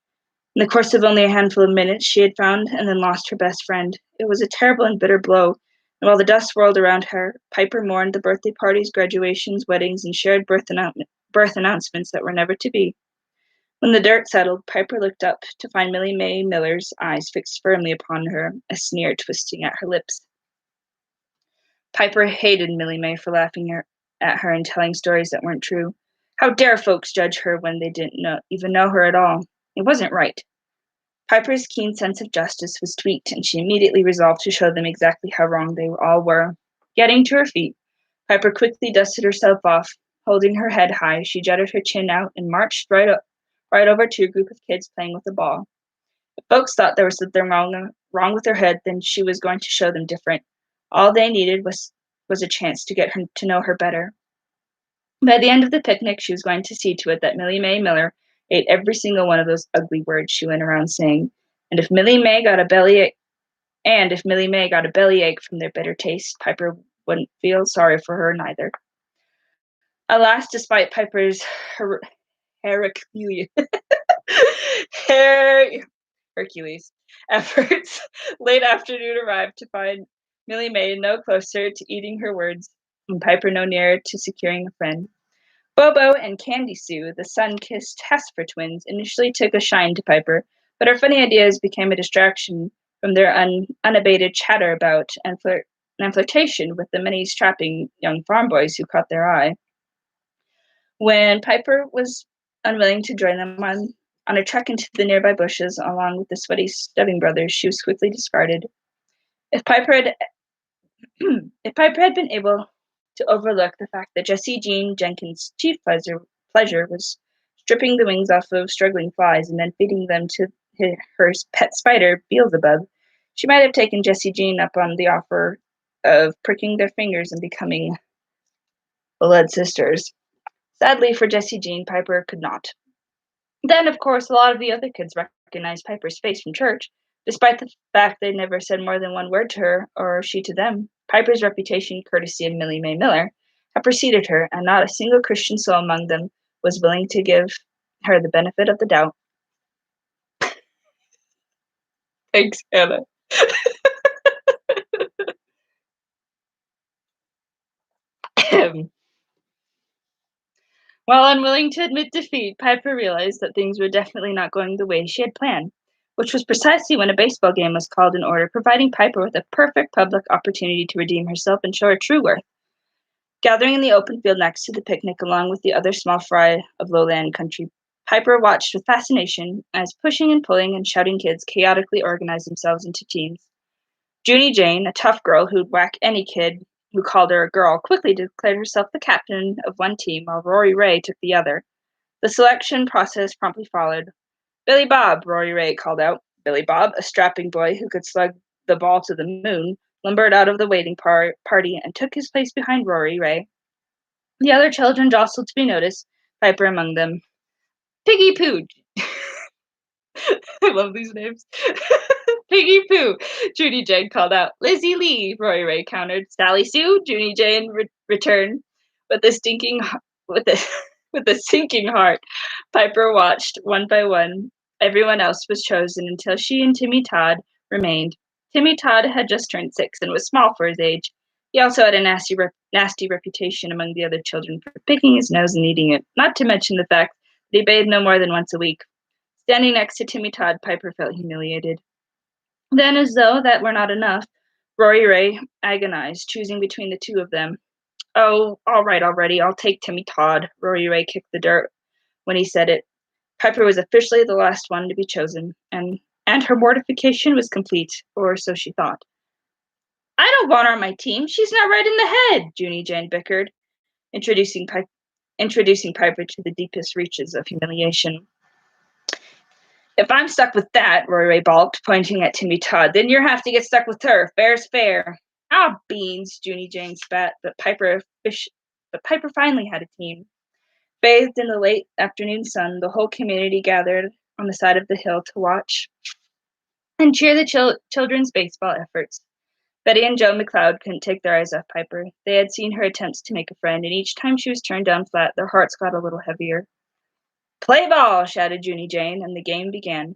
In the course of only a handful of minutes, she had found and then lost her best friend. It was a terrible and bitter blow, and while the dust swirled around her, Piper mourned the birthday parties, graduations, weddings, and shared birth announcements that were never to be. When the dirt settled, Piper looked up to find Millie Mae Miller's eyes fixed firmly upon her, a sneer twisting at her lips. Piper hated Millie Mae for laughing at her and telling stories that weren't true. How dare folks judge her when they didn't even know her at all? It wasn't right. Piper's keen sense of justice was tweaked, and she immediately resolved to show them exactly how wrong they all were. Getting to her feet, Piper quickly dusted herself off. Holding her head high, she jutted her chin out and marched right over to a group of kids playing with a ball. If folks thought there was something wrong with her head, then she was going to show them different. All they needed was a chance to get her to know her better. By the end of the picnic, she was going to see to it that Millie Mae Miller ate every single one of those ugly words she went around saying. And if Millie Mae got a bellyache from their bitter taste, Piper wouldn't feel sorry for her neither. Alas, despite Piper's Hercules efforts, late afternoon arrived to find Millie Mae no closer to eating her words, and Piper no nearer to securing a friend. Bobo and Candy Sue, the sun-kissed Hesper twins, initially took a shine to Piper, but her funny ideas became a distraction from their unabated chatter about and flirtation with the many strapping young farm boys who caught their eye. When Piper was unwilling to join them on a trek into the nearby bushes along with the sweaty Stubbing brothers, she was quickly discarded. If Piper had been able to overlook the fact that Jessie Jean Jenkins' chief pleasure was stripping the wings off of struggling flies and then feeding them to her pet spider, Beelzebub, she might have taken Jessie Jean up on the offer of pricking their fingers and becoming blood sisters. Sadly for Jessie Jean, Piper could not. Then, of course, a lot of the other kids recognized Piper's face from church, despite the fact they never said more than one word to her, or she to them. Piper's reputation, courtesy of Millie Mae Miller, had preceded her, and not a single Christian soul among them was willing to give her the benefit of the doubt. Thanks, Hannah. While unwilling to admit defeat, Piper realized that things were definitely not going the way she had planned, which was precisely when a baseball game was called in order, providing Piper with a perfect public opportunity to redeem herself and show her true worth. Gathering in the open field next to the picnic along with the other small fry of lowland country, Piper watched with fascination as pushing and pulling and shouting kids chaotically organized themselves into teams. Junie Jane, a tough girl who'd whack any kid who called her a girl, quickly declared herself the captain of one team while Rory Ray took the other. The selection process promptly followed. Billy Bob, Rory Ray called out. Billy Bob, a strapping boy who could slug the ball to the moon, lumbered out of the waiting party and took his place behind Rory Ray. The other children jostled to be noticed, Piper among them. Piggy Poo. I love these names. Piggy Poo, Judy Jane called out. Lizzie Lee, Rory Ray countered. Sally Sue, Judy Jane returned. With a stinking, with a, with a sinking heart, Piper watched one by one. Everyone else was chosen until she and Timmy Todd remained. Timmy Todd had just turned 6 and was small for his age. He also had a nasty reputation among the other children for picking his nose and eating it, not to mention the fact that he bathed no more than once a week. Standing next to Timmy Todd, Piper felt humiliated. Then, as though that were not enough, Rory Ray agonized, choosing between the two of them. Oh, all right already, I'll take Timmy Todd. Rory Ray kicked the dirt when he said it. Piper was officially the last one to be chosen, and her mortification was complete, or so she thought. I don't want her on my team. She's not right in the head, Junie Jane bickered, introducing Piper to the deepest reaches of humiliation. If I'm stuck with that, Rory Ray balked, pointing at Timmy Todd, then you'll have to get stuck with her. Fair's fair. Ah, beans, Junie Jane spat, but Piper finally had a team. Bathed in the late afternoon sun, the whole community gathered on the side of the hill to watch and cheer the children's baseball efforts. Betty and Joe McLeod couldn't take their eyes off Piper. They had seen her attempts to make a friend, and each time she was turned down flat, their hearts got a little heavier. Play ball, shouted Junie Jane, and the game began.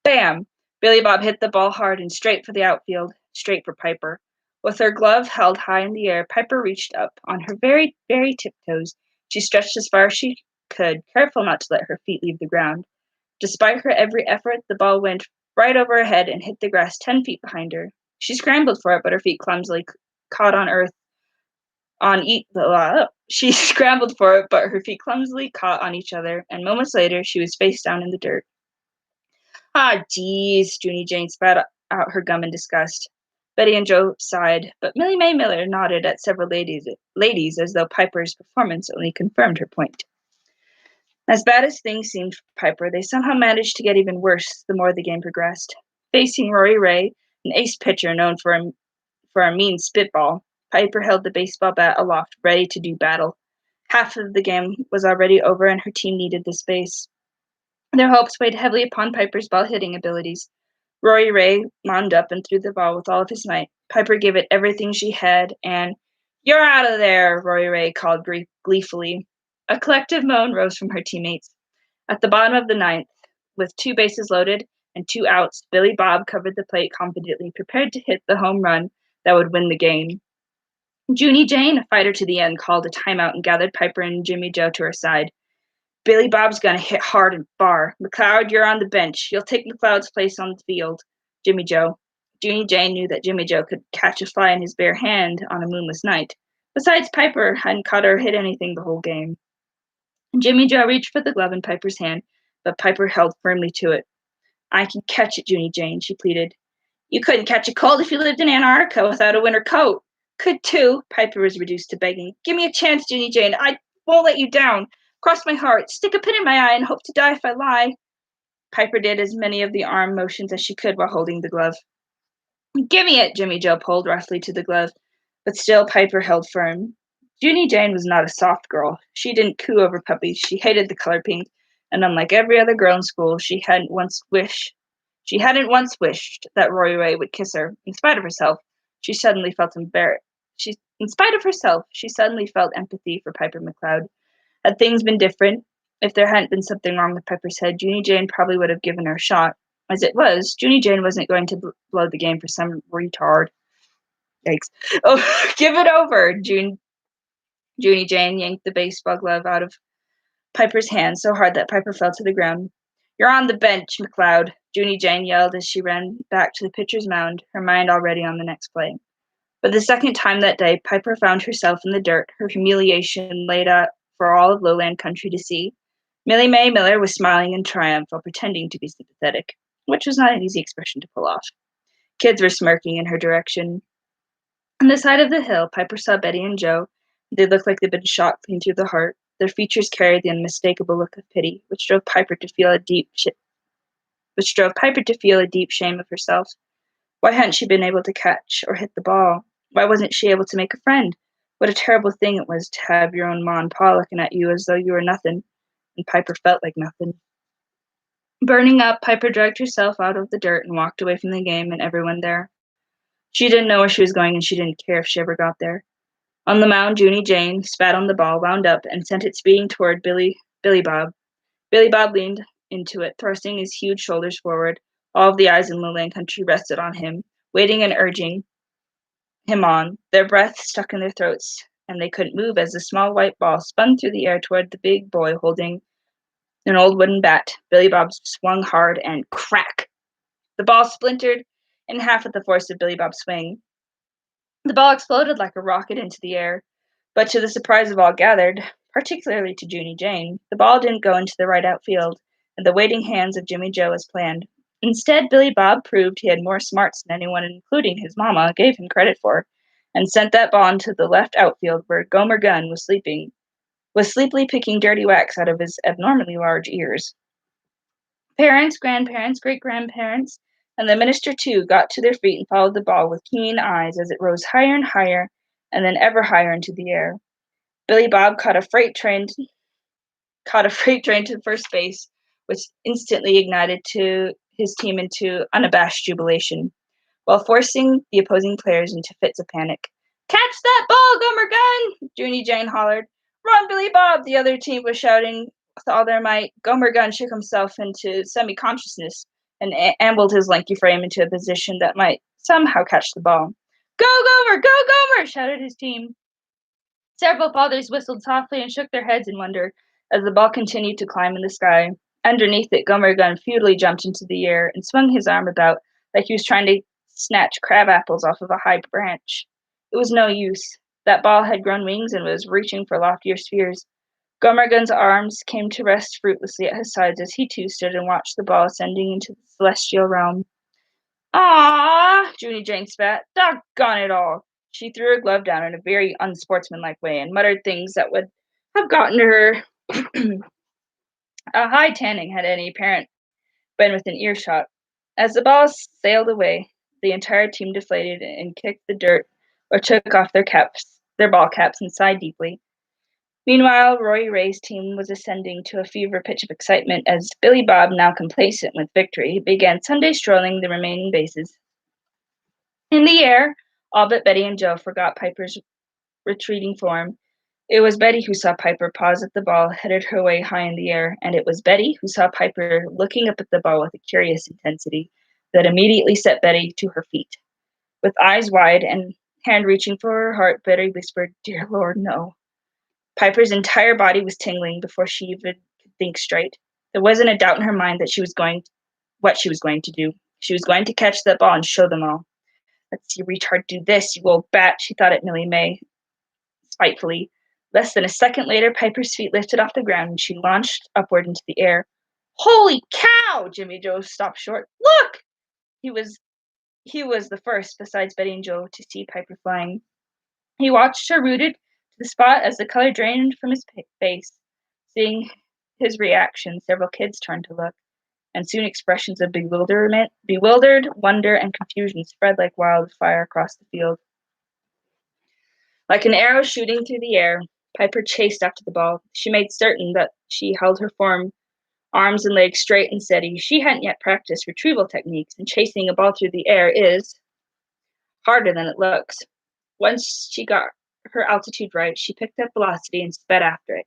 Bam! Billy Bob hit the ball hard and straight for the outfield, straight for Piper. With her glove held high in the air, Piper reached up on her very, very tiptoes. She stretched as far as she could, careful not to let her feet leave the ground. Despite her every effort, the ball went right over her head and hit the grass 10 feet behind her. She scrambled for it, but her feet clumsily caught on earth. She scrambled for it, but her feet clumsily caught on each other, and moments later, she was face down in the dirt. Ah, geez, Junie Jane spat out her gum in disgust. Betty and Joe sighed, but Millie Mae Miller nodded at several ladies as though Piper's performance only confirmed her point. As bad as things seemed for Piper, they somehow managed to get even worse the more the game progressed. Facing Rory Ray, an ace pitcher known for a mean spitball, Piper held the baseball bat aloft, ready to do battle. Half of the game was already over, and her team needed the space. Their hopes weighed heavily upon Piper's ball-hitting abilities. Rory Ray wound up and threw the ball with all of his might. Piper gave it everything she had, and "You're out of there," Rory Ray called gleefully. A collective moan rose from her teammates. At the bottom of the ninth, with 2 bases loaded and 2 outs, Billy Bob covered the plate confidently, prepared to hit the home run that would win the game. Junie Jane, a fighter to the end, called a timeout and gathered Piper and Jimmy Joe to her side. Billy Bob's gonna hit hard and far. McLeod, you're on the bench. You'll take McLeod's place on the field. Jimmy Joe. Junie Jane knew that Jimmy Joe could catch a fly in his bare hand on a moonless night. Besides, Piper hadn't caught or hit anything the whole game. Jimmy Joe reached for the glove in Piper's hand, but Piper held firmly to it. I can catch it, Junie Jane, she pleaded. You couldn't catch a cold if you lived in Antarctica without a winter coat. Could too, Piper was reduced to begging. Give me a chance, Junie Jane. I won't let you down. Cross my heart, stick a pin in my eye, and hope to die if I lie. Piper did as many of the arm motions as she could while holding the glove. Give me it, Jimmy Joe pulled roughly to the glove, but still Piper held firm. Junie Jane was not a soft girl. She didn't coo over puppies. She hated the color pink, and unlike every other girl in school, she hadn't once wished that Rory Ray would kiss her. In spite of herself, she suddenly felt embarrassed. In spite of herself, she suddenly felt empathy for Piper McLeod. Had things been different, if there hadn't been something wrong with Piper's head, Junie Jane probably would have given her a shot. As it was, Junie Jane wasn't going to blow the game for some retard. Yikes. Oh, give it over! Junie Jane yanked the baseball glove out of Piper's hand so hard that Piper fell to the ground. You're on the bench, McLeod, Junie Jane yelled as she ran back to the pitcher's mound, her mind already on the next play. For the second time that day, Piper found herself in the dirt, her humiliation laid out for all of lowland country to see. Millie Mae Miller was smiling in triumph while pretending to be sympathetic, which was not an easy expression to pull off. Kids were smirking in her direction. On the side of the hill, Piper saw Betty and Joe. They looked like they'd been shot clean through the heart. Their features carried the unmistakable look of pity, which drove Piper to feel a deep which drove Piper to feel a deep shame of herself. Why hadn't she been able to catch or hit the ball? Why wasn't she able to make a friend? What a terrible thing it was to have your own ma and pa looking at you as though you were nothing, and Piper felt like nothing. Burning up, Piper dragged herself out of the dirt and walked away from the game and everyone there. She didn't know where she was going, and she didn't care if she ever got there. On the mound, Junie Jane spat on the ball, wound up, and sent it speeding toward Billy Bob. Billy Bob leaned into it, thrusting his huge shoulders forward. All of the eyes in Lowland Country rested on him, waiting and urging him on, their breath stuck in their throats, and they couldn't move as the small white ball spun through the air toward the big boy holding an old wooden bat. Billy Bob swung hard, and crack! The ball splintered in half with the force of Billy Bob's swing. The ball exploded like a rocket into the air, but to the surprise of all gathered, particularly to Junie Jane, the ball didn't go into the right outfield and the waiting hands of Jimmy Joe as planned. Instead, Billy Bob proved he had more smarts than anyone, including his mama, gave him credit for, and sent that ball into the left outfield where Gomer Gunn was sleepily picking dirty wax out of his abnormally large ears. Parents, grandparents, great-grandparents, and the minister, too, got to their feet and followed the ball with keen eyes as it rose higher and higher and then ever higher into the air. Billy Bob caught a freight train to first base, which instantly ignited his team into unabashed jubilation, while forcing the opposing players into fits of panic. "Catch that ball, Gomer Gunn!" Junie Jane hollered. "Run, Billy Bob!" the other team was shouting with all their might. Gomer Gunn shook himself into semi-consciousness and ambled his lanky frame into a position that might somehow catch the ball. "Go, Gomer! Go, Gomer!" shouted his team. Several fathers whistled softly and shook their heads in wonder as the ball continued to climb in the sky. Underneath it, Gomer Gunn futilely jumped into the air and swung his arm about like he was trying to snatch crab apples off of a high branch. It was no use. That ball had grown wings and was reaching for loftier spheres. Gomer Gunn's arms came to rest fruitlessly at his sides as he too stood and watched the ball ascending into the celestial realm. "Ah!" Junie Jane spat. "Doggone it all!" She threw her glove down in a very unsportsmanlike way and muttered things that would have gotten her a high tanning had any parent been within earshot. As the ball sailed away, the entire team deflated and kicked the dirt or took off their ball caps, and sighed deeply. Meanwhile, Roy Ray's team was ascending to a fever pitch of excitement as Billy Bob, now complacent with victory, began Sunday strolling the remaining bases. In the air, all but Betty and Joe forgot Piper's retreating form. It was Betty who saw Piper pause at the ball, headed her way high in the air, and it was Betty who saw Piper looking up at the ball with a curious intensity that immediately set Betty to her feet. With eyes wide and hand reaching for her heart, Betty whispered, "Dear Lord, no." Piper's entire body was tingling before she even could think straight. There wasn't a doubt in her mind that what she was going to do. She was going to catch that ball and show them all. "Let's see your retard do this, you old bat," she thought at Millie May, spitefully. Less than a second later, Piper's feet lifted off the ground and she launched upward into the air. "Holy cow!" Jimmy Joe stopped short. "Look!" He was the first, besides Betty and Joe, to see Piper flying. He watched her rooted to the spot as the color drained from his face. Seeing his reaction, several kids turned to look, and soon expressions of bewildered wonder, and confusion spread like wildfire across the field. Like an arrow shooting through the air, Piper chased after the ball. She made certain that she held her form, arms and legs straight and steady. She hadn't yet practiced retrieval techniques, and chasing a ball through the air is harder than it looks. Once she got her altitude right, she picked up velocity and sped after it.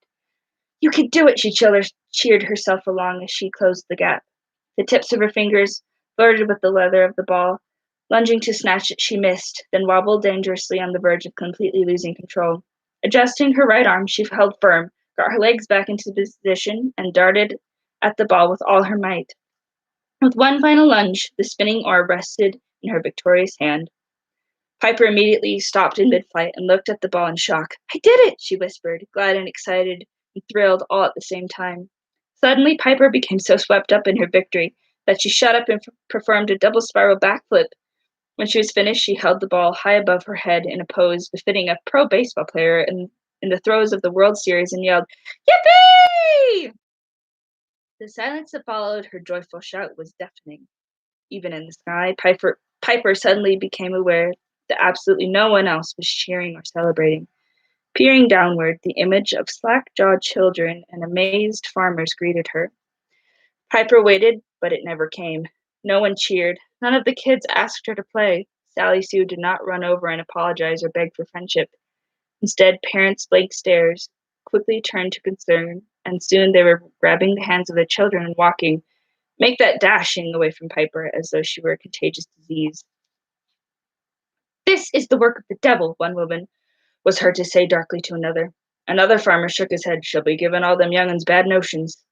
"You can do it," she cheered herself along as she closed the gap. The tips of her fingers flirted with the leather of the ball. Lunging to snatch it, she missed, then wobbled dangerously on the verge of completely losing control. Adjusting her right arm, she held firm, got her legs back into position, and darted at the ball with all her might. With one final lunge, the spinning orb rested in her victorious hand. Piper immediately stopped in mid-flight and looked at the ball in shock. "I did it!" she whispered, glad and excited and thrilled all at the same time. Suddenly, Piper became so swept up in her victory that she shot up and performed a double spiral backflip. When she was finished, she held the ball high above her head in a pose befitting a pro baseball player in the throes of the World Series and yelled, "Yippee!" The silence that followed her joyful shout was deafening. Even in the sky, Piper suddenly became aware that absolutely no one else was cheering or celebrating. Peering downward, the image of slack-jawed children and amazed farmers greeted her. Piper waited, but it never came. No one cheered. None of the kids asked her to play. Sally Sue did not run over and apologize or beg for friendship. Instead, parents' blank stares quickly turned to concern, and soon they were grabbing the hands of the children and walking, make that dashing away from Piper as though she were a contagious disease. "This is the work of the devil," one woman was heard to say darkly to another. Another farmer shook his head. "She'll be giving all them young'uns bad notions."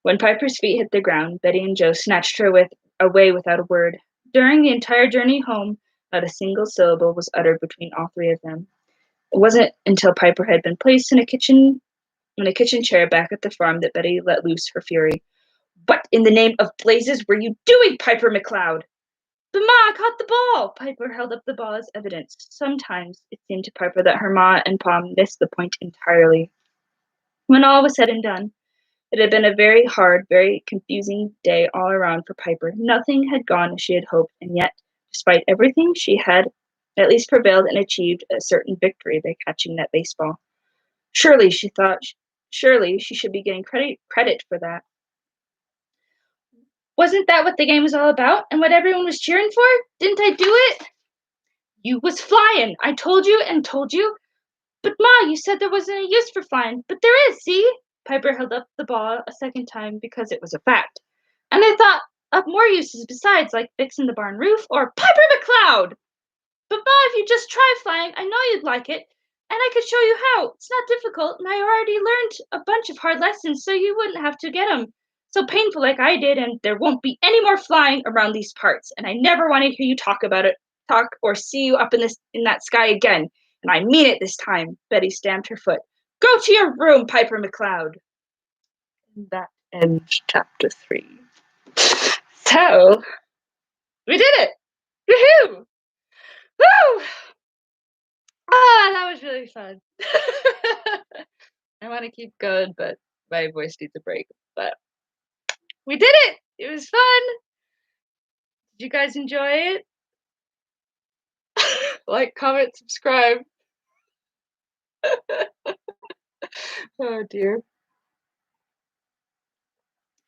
When Piper's feet hit the ground, Betty and Joe snatched her away without a word. During the entire journey home, not a single syllable was uttered between all three of them. It wasn't until Piper had been placed in a kitchen chair back at the farm that Betty let loose her fury. "What in the name of blazes were you doing, Piper McLeod?" "But Ma, I caught the ball!" Piper held up the ball as evidence. Sometimes it seemed to Piper that her ma and pa missed the point entirely. When all was said and done, it had been a very hard, very confusing day all around for Piper. Nothing had gone as she had hoped, and yet, despite everything, she had at least prevailed and achieved a certain victory by catching that baseball. Surely, she thought, surely she should be getting credit for that. Wasn't that what the game was all about, and what everyone was cheering for? Didn't I do it? "You was flying. I told you and told you." "But Ma, you said there wasn't any use for flying." "But there is, see?" Piper held up the ball a second time because it was a fact. "And I thought of more uses besides, like fixing the barn roof or—" "Piper McLeod!" "But Ma, if you just try flying, I know you'd like it. And I could show you how. It's not difficult, and I already learned a bunch of hard lessons so you wouldn't have to get 'em so painful like I did, and there won't be any more flying around these parts, and I never want to hear you talk or see you up in that sky again. And I mean it this time." Betty stamped her foot. "Go to your room, Piper McLeod." And that ends chapter 3. So, we did it! Woohoo! Woo! That was really fun. I want to keep going, but my voice needs a break. But we did it! It was fun! Did you guys enjoy it? Like, comment, subscribe. Oh dear.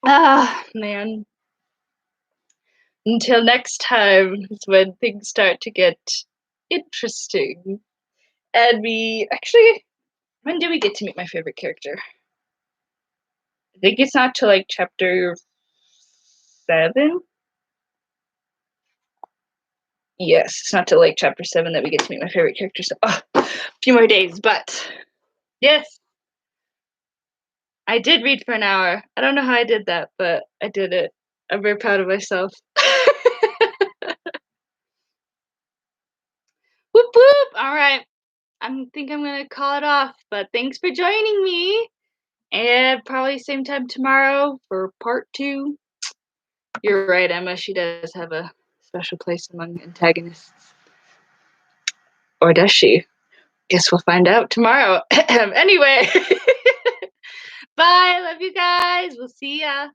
Man. Until next time is when things start to get interesting. And when do we get to meet my favorite character? I think it's not till like chapter 7. Yes, it's not till like chapter 7 that we get to meet my favorite character. So, a few more days, but yes, I did read for an hour. I don't know how I did that, but I did it. I'm very proud of myself. Whoop whoop! All right, think I'm gonna call it off. But thanks for joining me, and probably same time tomorrow for part 2. You're right, Emma. She does have a special place among antagonists, or does she? Guess we'll find out tomorrow. Anyway, bye. Love you guys. We'll see ya.